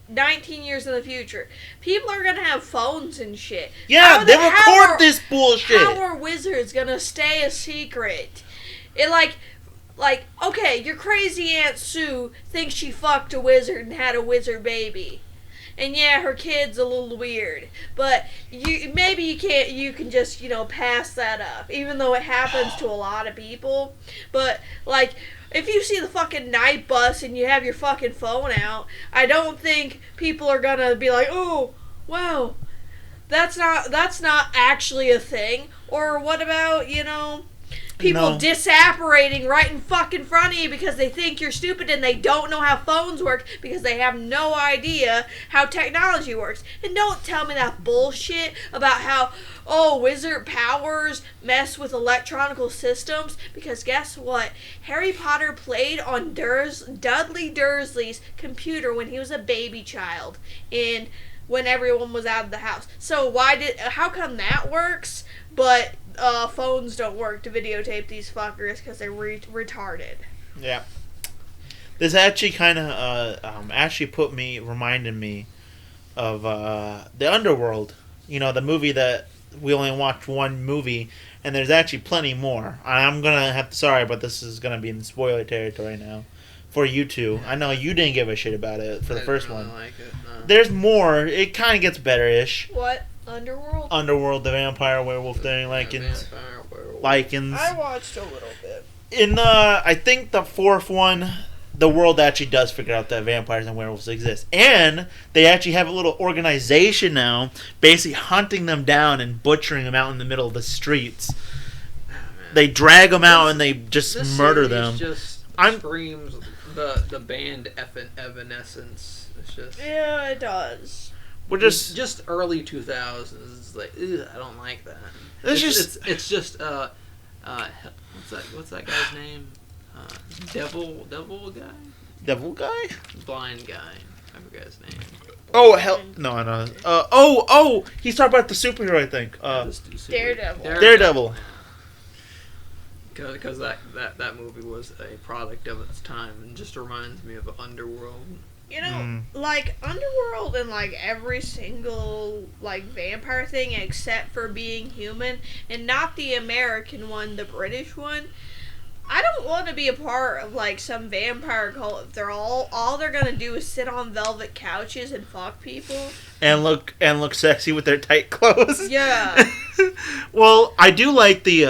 19 years in the future. People are gonna have phones and shit. Yeah, they record this bullshit. How are wizards gonna stay a secret? It okay, your crazy Aunt Sue thinks she fucked a wizard and had a wizard baby. And yeah, her kid's a little weird. But you can just, pass that up. Even though it happens to a lot of people. But if you see the fucking night bus and you have your fucking phone out, I don't think people are gonna be like, oh, wow, that's not actually a thing. Or what about, people disapparating right in fucking front of you because they think you're stupid and they don't know how phones work because they have no idea how technology works. And don't tell me that bullshit about how, wizard powers mess with electronical systems, because guess what? Harry Potter played on Dudley Dursley's computer when he was a baby child and when everyone was out of the house. So how come that works, but phones don't work to videotape these fuckers because they're retarded? Yeah. This actually kind of reminded me of the Underworld. The movie that we only watched one movie, and there's actually plenty more. I'm gonna have to, sorry, but this is gonna be in spoiler territory now for you two. I know you didn't give a shit about it for the first one. Like it, no. There's more. It kind of gets better-ish. What? Underworld, the vampire werewolf thing, Lycans. Vampire werewolf. Lycans. I watched a little bit. In I think the fourth one, the world actually does figure out that vampires and werewolves exist, and they actually have a little organization now, basically hunting them down and butchering them out in the middle of the streets. They drag them out and they just murder them. Just screams the band Evanescence. It's just it does. We're just early 2000s. It's like I don't like that. It's just what's that guy's name? Devil guy? Blind guy. I forget his name. Oh hell no. He's talking about the superhero, I think. Daredevil. Because that movie was a product of its time and just reminds me of Underworld. You know, like Underworld and like every single like vampire thing except for being human, and not the American one, the British one. I don't want to be a part of like some vampire cult if they're all they're gonna do is sit on velvet couches and fuck people and look sexy with their tight clothes. Yeah. Well, I do like the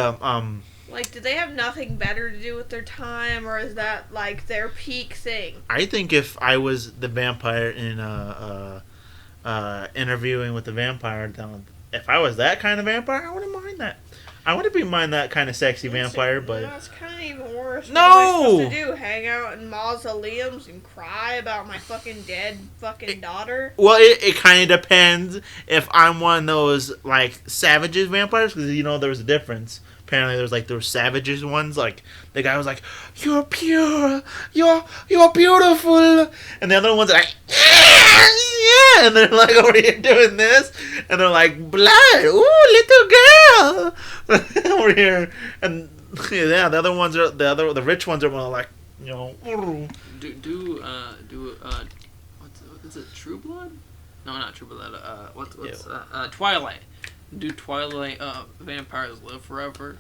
Like, do they have nothing better to do with their time, or is that like their peak thing? I think if I was the vampire in interviewing with the vampire, if I was that kind of vampire, I wouldn't mind that. I wouldn't mind that kind of sexy vampire, but that's kind of even worse. No, what am I supposed to do? Hang out in mausoleums and cry about my fucking dead fucking daughter? Well, it kind of depends if I'm one of those like savages vampires, because there was a difference. Apparently, there were savages ones. Like the guy was like, "You're pure, you're beautiful," and the other ones are like, "Yeah," and they're like over here doing this, and they're like, "Blood, ooh, little girl," over here, and yeah, the other ones are the rich ones are more like, what's it? True Blood? No, not True Blood. Twilight. Do Twilight vampires live forever?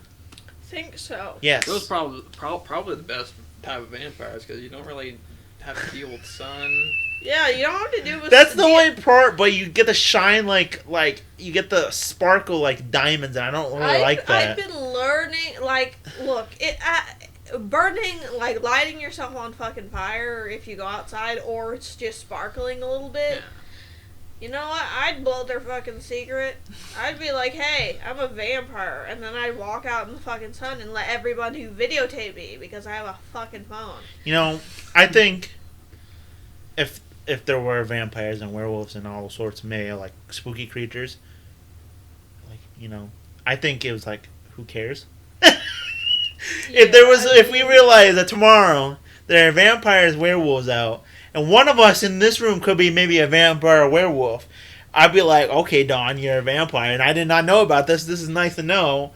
Think so. Yes. Those probably the best type of vampires because you don't really have to deal with sun. Yeah, you don't have to do with. That's the only part, but you get the shine like you get the sparkle like diamonds, and I don't really like that. I've been learning, like, look, burning, like lighting yourself on fucking fire if you go outside, or it's just sparkling a little bit. Yeah. You know what? I'd blow their fucking secret. I'd be like, hey, I'm a vampire. And then I'd walk out in the fucking sun and let everyone who videotape me because I have a fucking phone. I think if there vampires and werewolves and all sorts of like spooky creatures, I think it was like, who cares? If we realize that tomorrow there are vampires, werewolves out, and one of us in this room could be maybe a vampire or werewolf, I'd be like, okay, Dawn, you're a vampire, and I did not know about this. This is nice to know.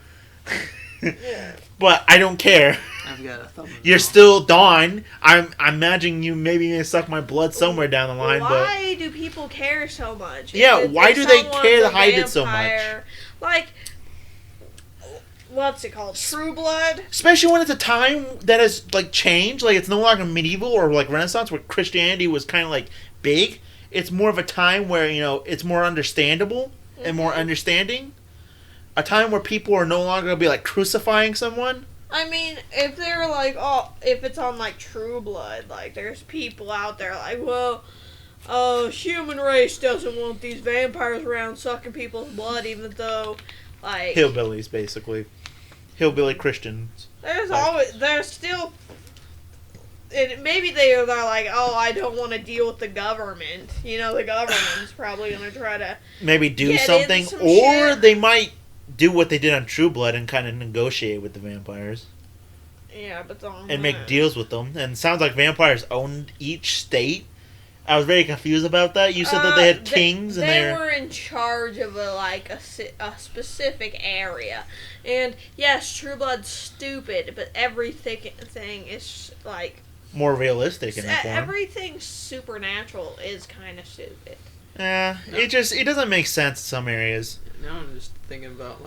Yeah. But I don't care. I've got a thumb. You're still Dawn. I'm imagining you maybe gonna suck my blood somewhere down the line. Why do people care so much? Yeah, why do they care to hide it so much? Like, what's it called? True Blood? Especially when it's a time that has, like, changed. Like, it's no longer medieval or, like, Renaissance where Christianity was kind of, like, big. It's more of a time where, it's more understandable and more understanding. A time where people are no longer going to be, like, crucifying someone. I mean, if they're like, if it's on, like, True Blood, like, there's people out there like, well, human race doesn't want these vampires around sucking people's blood, even though, like... Hillbillies, basically. Hillbilly Christians. There's still... Maybe they're like, I don't want to deal with the government. The government's probably going to try to... Maybe do something, or they might do what they did on True Blood and kind of negotiate with the vampires. Yeah, but... And make deals with them. And it sounds like vampires owned each state. I was very confused about that. You said that they had kings and they were in charge of a specific area. And yes, True Blood's stupid, but everything is like more realistic in that form. Everything supernatural is kind of stupid. Yeah, no. It doesn't make sense in some areas. Now I'm just thinking about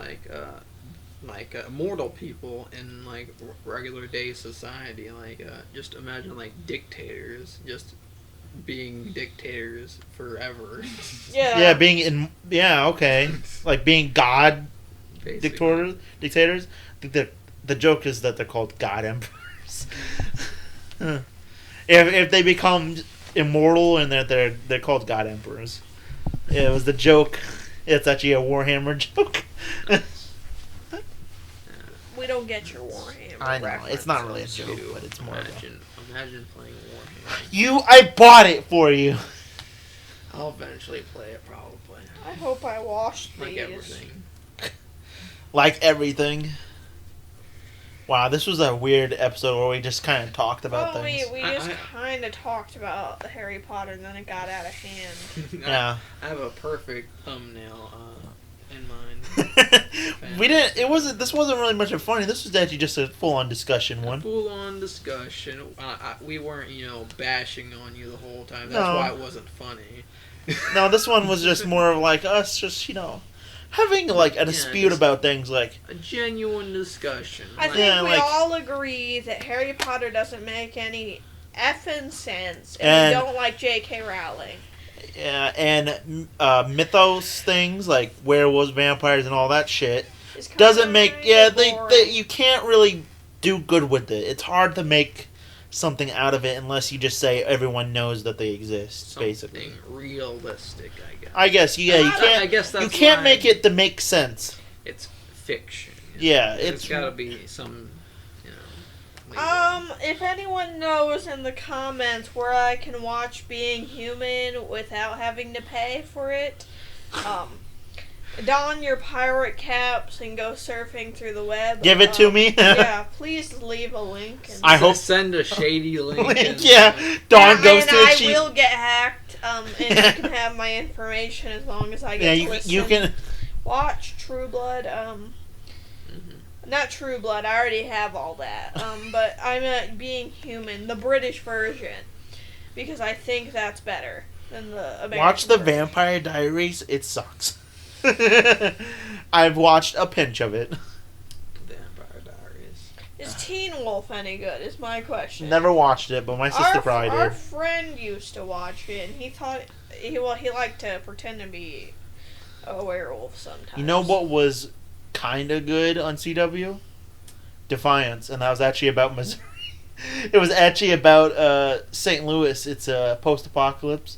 mortal people in like regular day society. Like just imagine like dictators just being dictators forever. Yeah. Okay. Like being God Basically. dictators. I think the joke is that they're called God emperors. if they become immortal and they're called God emperors. Yeah, it was the joke. It's actually a Warhammer joke. We don't get your Warhammer. I know reference. it's not really a joke, but it's more. Imagine playing Warhammer. I bought it for you. I'll eventually play it, probably. I hope I washed Like these. everything. Like everything. Wow, this was a weird episode where we just kind of talked about things. We just kind of talked about Harry Potter, and then it got out of hand. Yeah. I have a perfect thumbnail in mind. This wasn't really much of funny. This was actually just a full-on discussion one. Full-on discussion. We weren't, bashing on you the whole time. That's why it wasn't funny. No, this one was just more of like us just, having like a dispute about things like a genuine discussion. I think we all agree that Harry Potter doesn't make any effing sense, and we don't like J.K. Rowling. Yeah, and mythos things like werewolves, vampires, and all that shit doesn't make. Yeah, they you can't really do good with it. It's hard to make something out of it unless you just say everyone knows that they exist. Something basically, realistic, I guess. I guess yeah, you can't. I guess that's you can't why make it to make sense. It's fiction. Yeah, it's got to be some. If anyone knows in the comments where I can watch Being Human without having to pay for it, don your pirate caps and go surfing through the web. Give it to me. Yeah, please leave a link. And I hope send a shady link. Dawn goes to I will get hacked. And you can have my information as long as I get to listen. You can watch True Blood. Not True Blood, I already have all that. But I'm at Being Human, the British version, because I think that's better than the American Watch the version. Vampire Diaries. It sucks. I've watched a pinch of it. Vampire Diaries. Is Teen Wolf any good, is my question. Never watched it, but my sister probably did. Our friend used to watch it, and he thought, he liked to pretend to be a werewolf sometimes. You know what was kind of good on CW? Defiance, and that was actually about Missouri. It was actually about St. Louis. It's a post-apocalypse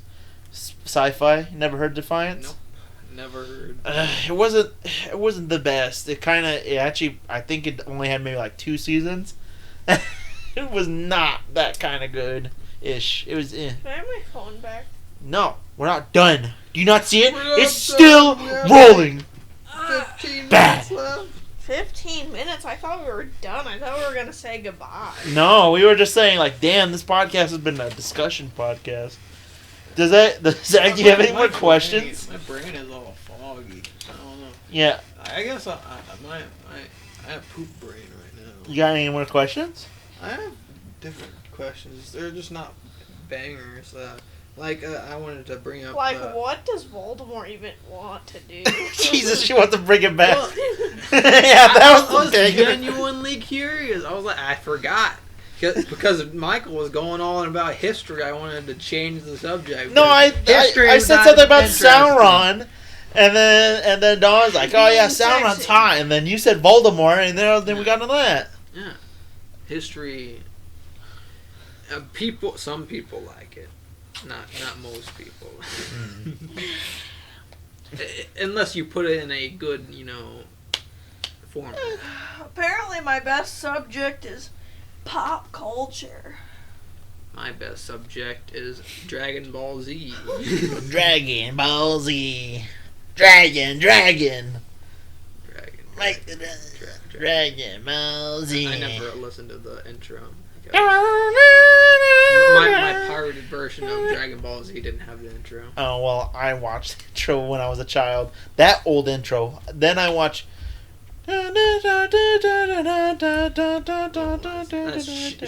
sci-fi. Never heard Defiance? Nope, never heard. It wasn't the best. It actually, I think it only had maybe like 2 seasons. It was not that kind of good-ish. It was. Can I have my phone back? No, we're not done. Do you not see it? It's still rolling. 15 Bad. minutes left. 15 minutes? I thought we were done. I thought we were going to say goodbye. No, we were just saying, like, damn, this podcast has been a discussion podcast. Does Zack, do you have any more questions? My brain is all foggy. I don't know. Yeah. I guess I have poop brain right now. You got any more questions? I have different questions. They're just not bangers. I wanted to bring up. What does Voldemort even want to do? Jesus, she wants to bring it back. Well, yeah, that was the I was thing. genuinely curious. I was like, I forgot. Because Micheal was going on about history, I wanted to change the subject. No, I said something about Sauron, and then Dawn's like, oh yeah, Sauron's hot, and then you said Voldemort, and then we got into that. Yeah, history. Some people like it. Not most people. Unless you put it in a good, format. Apparently my best subject is pop culture. My best subject is Dragon Ball Z. Dragon Ball Z. Dragon. Like the Dragon Ball Z. I never listened to the intro. My pirated version of Dragon Ball Z didn't have the intro. Oh, well, I watched the intro when I was a child. That old intro. Then I watched... That's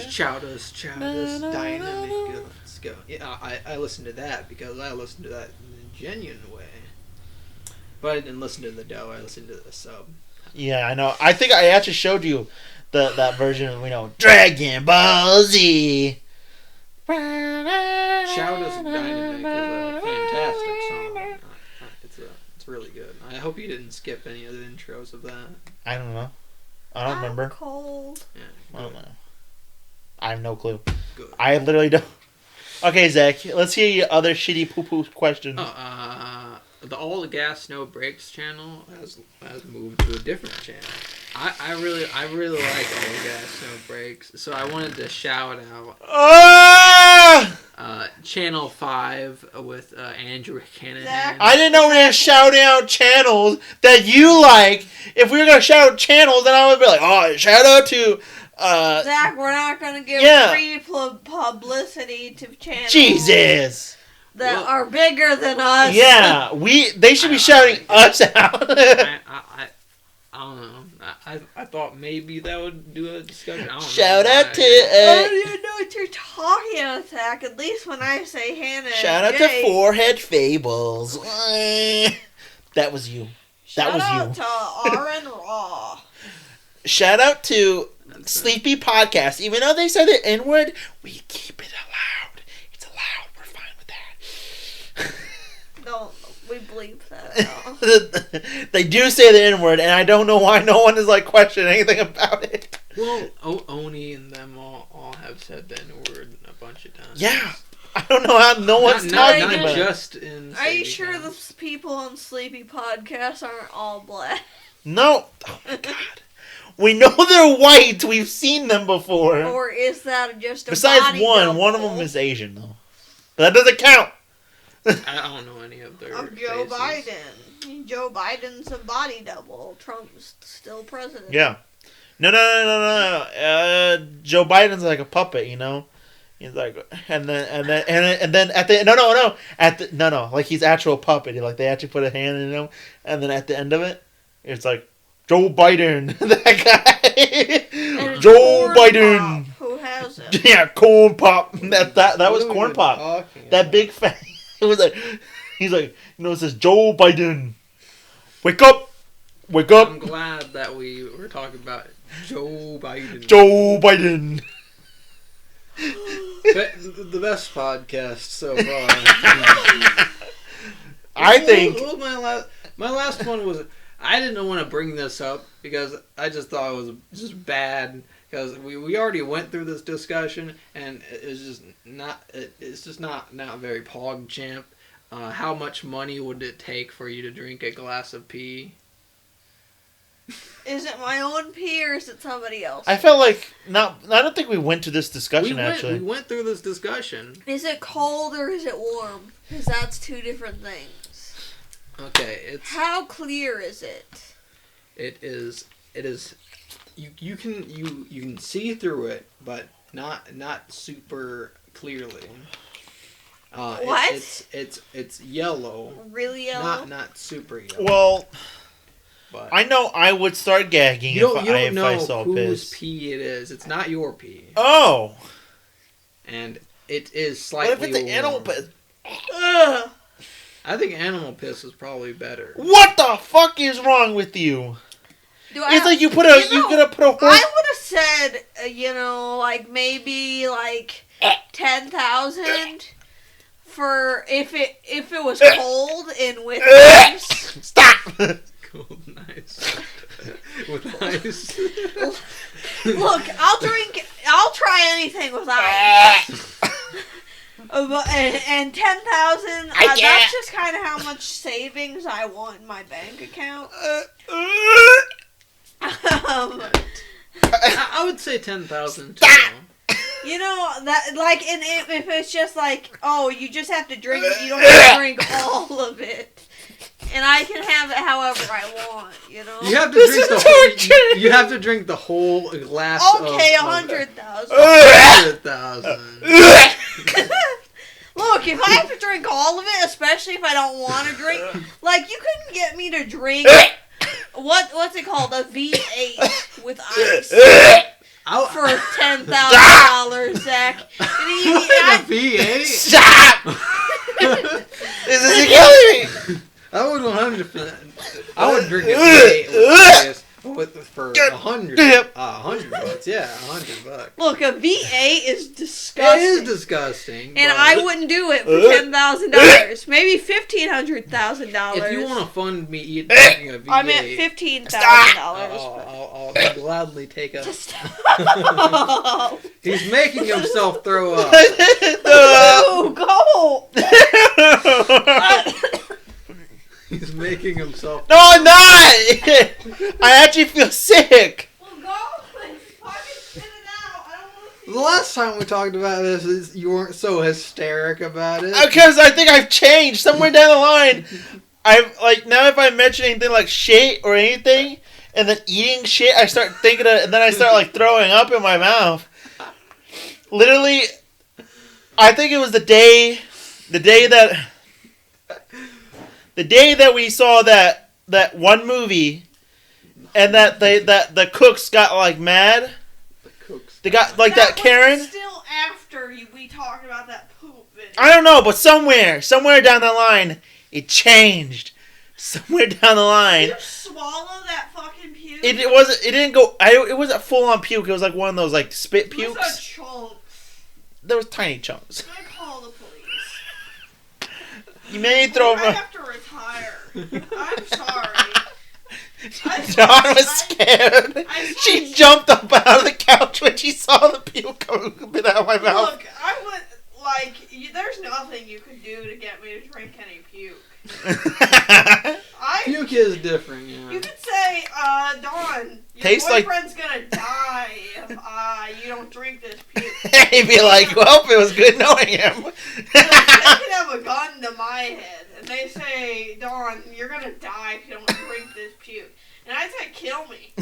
Chowder's Dynamic. Let's go. Yeah, I listened to that because I listened to that in a genuine way. But I didn't listen to the dub. I listened to the sub. Yeah, I know. I think I actually showed you that version of, Dragon Ball Z. Shout Us Dynamic is a fantastic song. It's really good. I hope you didn't skip any of the intros of that. I don't know. I don't remember. Cold. Yeah, I don't know. I have no clue. Good. I literally don't. Okay, Zach, let's hear your other shitty poo-poo questions. The All the Gas No Brakes channel has moved to a different channel. I really like All the Gas No Brakes, so I wanted to shout out Channel 5 with Andrew Canahan. I didn't know we were shouting out channels that you like. If we were gonna shout out channels, then I would be like, oh, shout out to. Zach, we're not going to give free publicity to channels Jesus that are bigger than us. Yeah, they should be shouting us out. I don't know. I thought maybe that would do a discussion. I don't Shout know out to. I don't know what you're talking about, Zach. At least when I say Hannah. Shout out to Forehead Fables. That was you. That was you. Shout out to Aaron Raw. Shout out to Sleepy Podcast. Even though they said the N-word, we keep it allowed. It's allowed. We're fine with that. No, we bleep that. They do say the N-word, and I don't know why no one is like questioning anything about it. Well, Oni and them all have said the N-word a bunch of times. Yeah. I don't know how no one's talking not about just in. Are you sure the people on Sleepy Podcast aren't all black? No. Oh my God. We know they're white. We've seen them before. Or is that just a Besides body one double? of them is Asian though. But that doesn't count. I don't know any of their Joe faces. Biden. Joe Biden's a body double. Trump's still president. Yeah. No. Joe Biden's like a puppet, you know. He's like, and then at the no, like he's actual puppet. Like they actually put a hand in him, and then at the end of it, it's like Joe Biden, that guy, Joe Biden. Pop, who has him? Yeah, Corn Pop. That was Corn Pop. That big fan. It was like he's like, it says Joe Biden. Wake up. I'm glad that we were talking about Joe Biden. Joe Biden. The best podcast so far. I think. What was my last one was. I didn't want to bring this up because I just thought it was just bad because we already went through this discussion and it's just not very PogChamp. How much money would it take for you to drink a glass of pee? Is it my own pee or is it somebody else? I felt like I don't think we went to this discussion actually. We went through this discussion. Is it cold or is it warm? Because that's two different things. Okay, how clear is it? It is. You can see through it, but not super clearly. What? It's yellow. Really yellow? Not super yellow. Well. But I know I would start gagging if I saw whose piss. pee it is. It's not your pee. Oh. And it is slightly What if it's an animal piss? Ugh. I think animal piss is probably better. What the fuck is wrong with you? It's like you gonna put a horse. I would have said, like maybe like 10,000 for if it was cold and with ice. Stop. Cold and ice. With ice. Look, I'll try anything with ice. And 10,000. That's just kind of how much savings I want in my bank account. I would say 10,000 too. That like, and if it's just like, oh, you just have to drink it, you don't have to drink all of it, and I can have it however I want. You have to You have to drink the whole glass. Okay, 100,000. 100,000. Look, if I have to drink all of it, especially if I don't want to drink, like you couldn't get me to drink what's it called, a V8 with ice for $10,000, Zach. A V8? Stop! This is killing me. I would 100%. I would drink a V8 for 100. $100, yeah, $100. Look, a V8 is disgusting. It is disgusting. And I wouldn't do it for $10,000. Maybe $1,500,000. If you want to fund me eating a V8, I meant $15,000. I'll gladly take a. He's making himself throw up. Ooh, go! He's making himself. No, I'm not. I actually feel sick. Well, go! Fucking spit it out. I don't want to see The last time we talked about this, you weren't so hysteric about it. Because I think I've changed. Somewhere down the line, I'm like, now if I mention anything like shit or anything, and then eating shit, I start thinking of, and then I start like throwing up in my mouth. Literally, I think it was the day that we saw that one movie, and that the cooks got like mad. They got like that Karen. Still after we talked about that poop video. I don't know, but somewhere down the line, it changed. Somewhere down the line. Did you swallow that fucking puke? It didn't go. It wasn't full on puke. It was like one of those like spit pukes. It was a chunks. There was tiny chunks. I'm gonna call the police. You may throw. I have to retire. I'm sorry. Dawn was scared. She jumped up out of the couch when she saw the puke coming out of my mouth. Look, I would there's nothing you could do to get me to drink any puke. Puke is different, yeah. You could say, Dawn, your Tastes boyfriend's gonna die if you don't drink this puke. He'd be like, well, it was good knowing him. They could have a gun to my head, and they say, Dawn, you're gonna die if you don't drink this puke. And I'd say, kill me.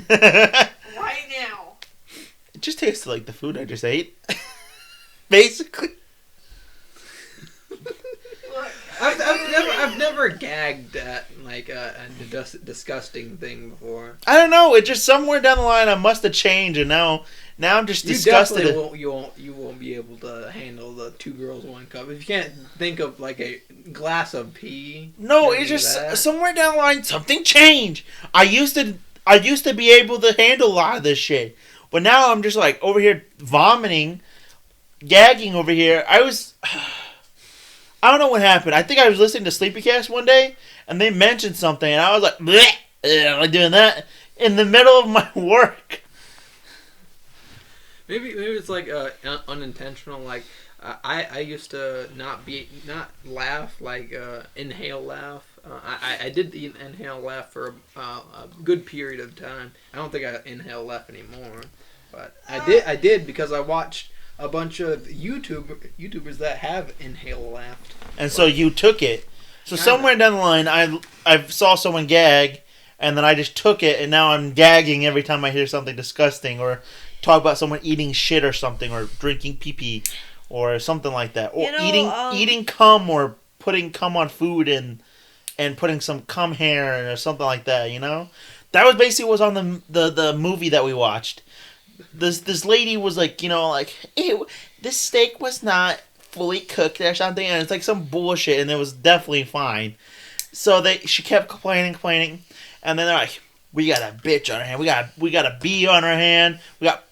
Right now. It just tasted like the food I just ate. Basically. Look, I've never gagged at like a disgusting thing before. I don't know. It just somewhere down the line I must have changed, and now I'm just disgusted. You won't be able to handle the 2 girls 1 cup if you can't think of like a glass of pee. No, it's just somewhere down the line something changed. I used to be able to handle a lot of this shit, but now I'm just like over here vomiting, gagging over here. I don't know what happened. I think I was listening to Sleepycast one day, and they mentioned something, and I was like, bleh, like doing that in the middle of my work. Maybe it's like unintentional. Like I used to not laugh, like inhale laugh. I did the inhale laugh for a good period of time. I don't think I inhale laugh anymore, but I did because I watched a bunch of YouTubers that have inhale laughed. And so you took it. So somewhere down the line, I saw someone gag, and then I just took it, and now I'm gagging every time I hear something disgusting or talk about someone eating shit or something, or drinking pee-pee or something like that, or eating cum, or putting cum on food and putting some cum hair or something like that. You know, that was basically what was on the movie that we watched. This lady was like, you know, like, ew, this steak was not fully cooked or something, and it's like some bullshit, and it was definitely fine. So she kept complaining, and then they're like, we got a bitch on our hand, we got a bee on our hand, we got.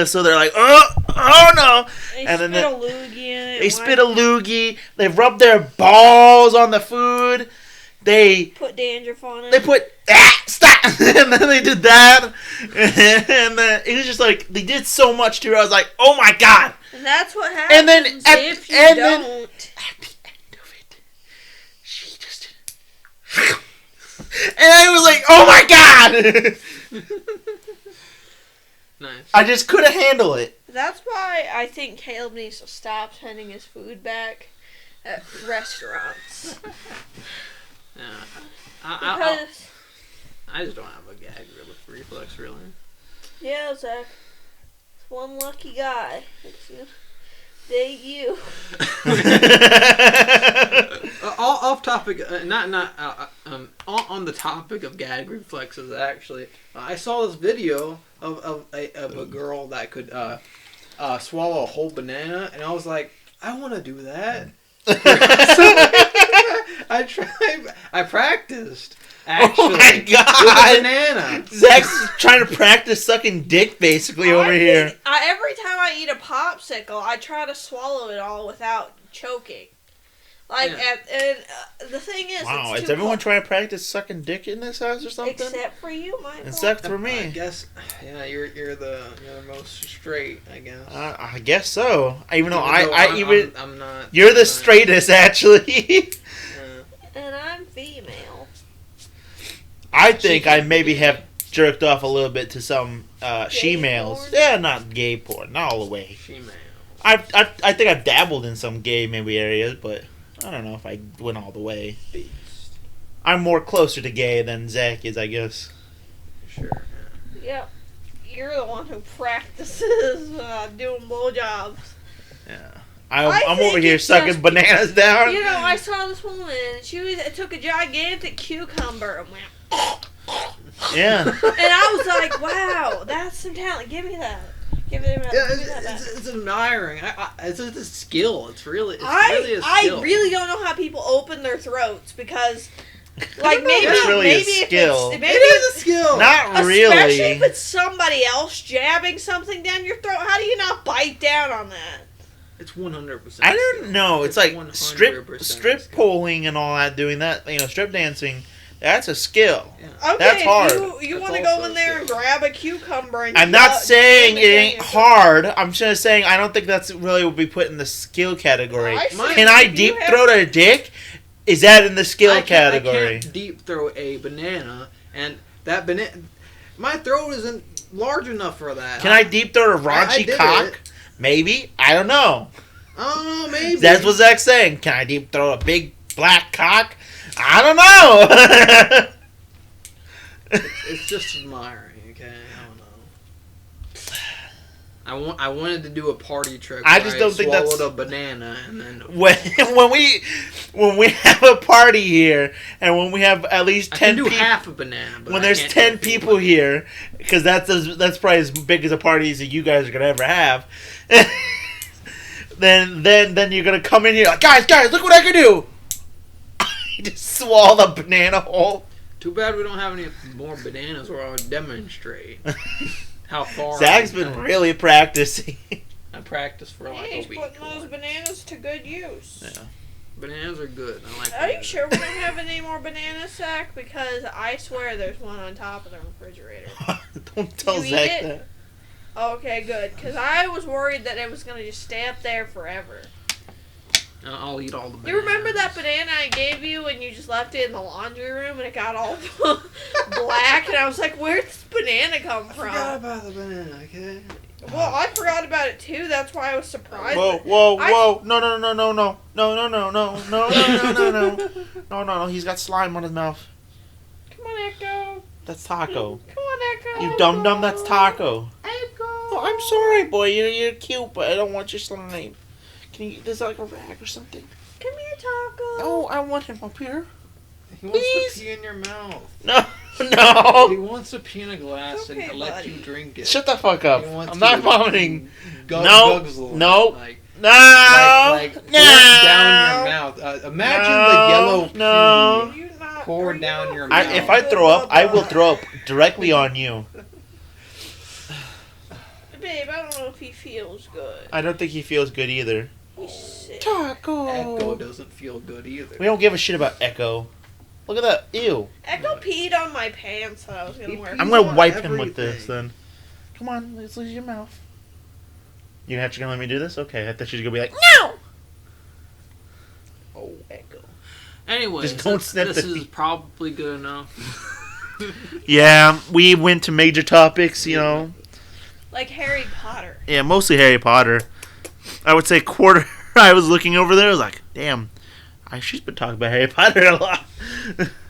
So they're like, oh no, and then a loogie in it. They spit a loogie. They rubbed their balls on the food. They put dandruff on it. They put stop, and then they did that, and then it was just like they did so much to her. I was like, oh my god! And that's what happens. And then if you don't. Then, at the end of it, she just, and I was like, oh my god! Nice. I just couldn't handle it. That's why I think Caleb needs to stop sending his food back at restaurants. I just don't have a gag reflex, really. Yeah, Zack. It's one lucky guy. Date you. Off topic, on the topic of gag reflexes. Actually, I saw this video of a girl that could swallow a whole banana, and I was like, I want to do that. I practiced. Actually, Oh my God. with a banana. Zach's trying to practice sucking dick basically over here. Every time I eat a popsicle, I try to swallow it all without choking. Like, the thing is, Wow, it's is too everyone cold. trying to practice sucking dick in this house or something? Except for you, Michael. Except for me. I guess, yeah, you're the most straight, I guess. I guess so. Even though I'm not. You're the straightest, actually. And I'm female. I think I maybe have jerked off a little bit to some she-males. Porn? Yeah, not gay porn, not all the way. She-male. I think I've dabbled in some gay maybe areas, but I don't know if I went all the way. Beast. I'm more closer to gay than Zack is, I guess. Sure. Yep. You're the one who practices doing blowjobs. Yeah. I I'm think over here it's sucking just- bananas down. You know, I saw this woman. She took a gigantic cucumber and went. Yeah. And I was like, "Wow, that's some talent. Give me that. Give me that." Yeah, give me that back." it's admiring. It's a skill. It's really a skill. I really don't know how people open their throats because, like, maybe That's really maybe a if skill. it's maybe It is a skill. Not especially really. if it's somebody else jabbing something down your throat. How do you not bite down on that? It's 100%. I don't know. It's like 100% strip skill. polling and all that. Doing that, strip dancing. That's a skill. Yeah. Okay, That's hard. You That's want to go also in there and skill. grab a cucumber and I'm not saying jam it down ain't your throat. hard. I'm just saying I don't think that's really would be put in the skill category. I see. Can I You deep have- throat a dick? Is that in the skill I category? can't deep throw a banana, and that banana. My throat isn't large enough for that. Can I deep throat a I raunchy did cock? it. Maybe. I don't know. Oh, maybe. That's what Zach's saying. Can I deep throat a big black cock? I don't know. It's just admiring, okay? I don't know. I wanted to do a party trick. I where just don't think that's- swallowed a banana and then when we have a party here, and when we have at least I can 10 do people, half a banana. But when I there's can't 10 do a full people banana. here, because that's probably as big as a party as you guys are gonna ever have. then you're gonna come in here like, guys, look what I can do. You just swallow the banana whole. Too bad we don't have any more bananas where I would demonstrate how far. Zach's been really practicing. I practiced for like Hey, a he's week. putting those bananas to good use. Yeah. Bananas are good. I like. Are you bananas. sure we don't have any more bananas, Zach? Because I swear there's one on top of the refrigerator. Don't tell You eat Zach it? that. Okay, good. Because I was worried that it was going to just stay up there forever. I'll eat all the bananas. You remember that banana I gave you and you just left it in the laundry room and it got all black? And I was like, where'd this banana come I from? forgot about the banana. Okay. Well, I forgot about it too. That's why I was surprised. Whoa! No. He's got slime on his mouth. Come on, Echo. That's Taco. Come on, Echo. You dum-dum, that's Taco. Echo. Oh, I'm sorry, boy. You're cute, but I don't want your slime. Can you, there's like a rag or something? Come here, Taco. No, I want him up here. He wants Please? to pee in your mouth. No. He wants to pee in a glass Okay, and let buddy. you drink it. Shut the fuck up. He wants I'm not to vomiting. No. No. Like, No. like pour no. it down your mouth. Imagine the yellow no. pee You not, pour are you down not your really mouth. If I good, throw up, I will Bubba? throw up directly on you. Babe, I don't know if he feels good. I don't think he feels good either. He's sick. Taco. Echo doesn't feel good either. We don't give a shit about Echo. Look at that. Ew. Echo peed on my pants that I was gonna wear. I'm He's gonna on wipe him with this everything. then. Come on, let's lose your mouth. You're actually gonna let me do this? Okay, I thought she was gonna be like, no! Oh, Echo. Anyways, Just don't snip this the is feet. probably good enough. Yeah, we went to major topics, you know. Like Harry Potter. Yeah, mostly Harry Potter. I would say quarter. I was looking over there, I was like, damn, she's been talking about Harry Potter a lot.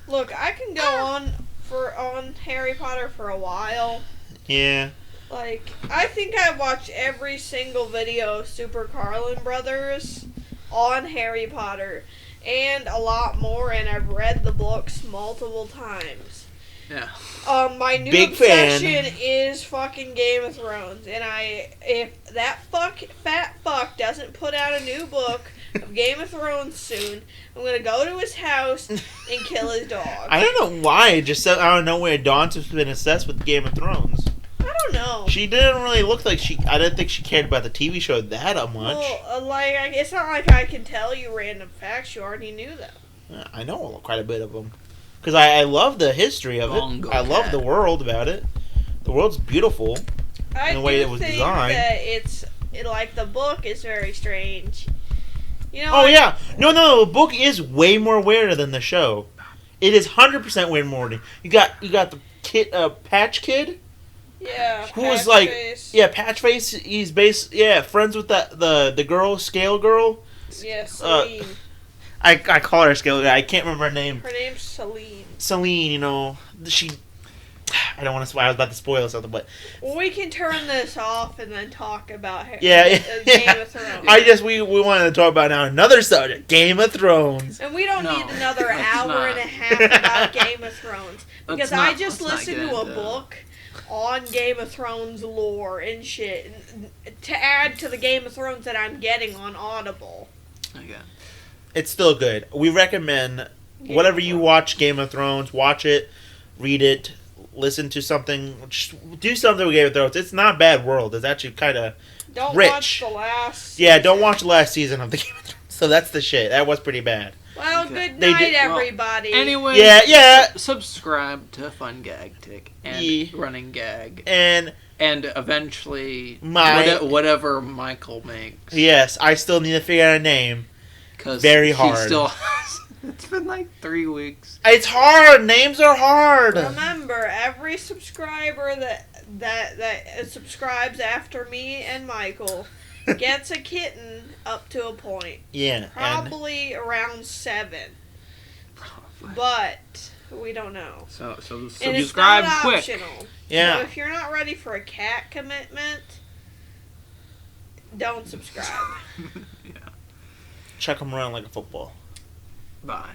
Look, I can go on Harry Potter for a while. Yeah. Like, I think I watched every single video of Super Carlin Brothers on Harry Potter. And a lot more, and I've read the books multiple times. Yeah. My new Big obsession fan. is fucking Game of Thrones, and if that fat fuck doesn't put out a new book of Game of Thrones soon, I'm gonna go to his house and kill his dog. I don't know why. Just out of nowhere, Dawn's been obsessed with Game of Thrones. I don't know. She didn't really look like she. I didn't think she cared about the TV show that much. Well, it's not like I can tell you random facts. You already knew them. Yeah, I know quite a bit of them. Because I love the history of it. I love the world about it. The world's beautiful. I in the way do it was think designed. that like the book is very strange. You know. Oh yeah, no. The book is way more weirder than the show. It is 100% way more weird. You got the kid, Patch Kid. Yeah. Who was like, Patch Face. He's friends with the girl, Scale Girl. Yeah, Celine. I call her Scale Girl. I can't remember her name. Her name's Celine. Celine, she. I don't want to. I was about to spoil something, but we can turn this off and then talk about her. Yeah, Game of Thrones. we wanted to talk about now another subject, Game of Thrones. And we don't need another hour and a half about Game of Thrones because I just listened to a book on Game of Thrones lore and shit to add to the Game of Thrones that I'm getting on Audible. Okay. It's still good. We recommend whatever you watch Game of Thrones, watch it, read it, listen to something, just do something with Game of Thrones. It's not a bad world. It's actually kind of rich. Don't watch the last season. Don't watch the last season of the Game of Thrones. So that's the shit. That was pretty bad. Well, good night, everybody. Anyway, subscribe to Fun Gag Tick and Running Gag. And eventually, whatever Micheal makes. Yes, I still need to figure out a name. Very hard. It's been like 3 weeks. It's hard. Names are hard. Remember, every subscriber that subscribes after me and Micheal gets a kitten up to a point. Yeah. Probably around 7. But we don't know. So and subscribe it's not quick. Optional. Yeah. So if you're not ready for a cat commitment, don't subscribe. Chuck them around like a football. Bye.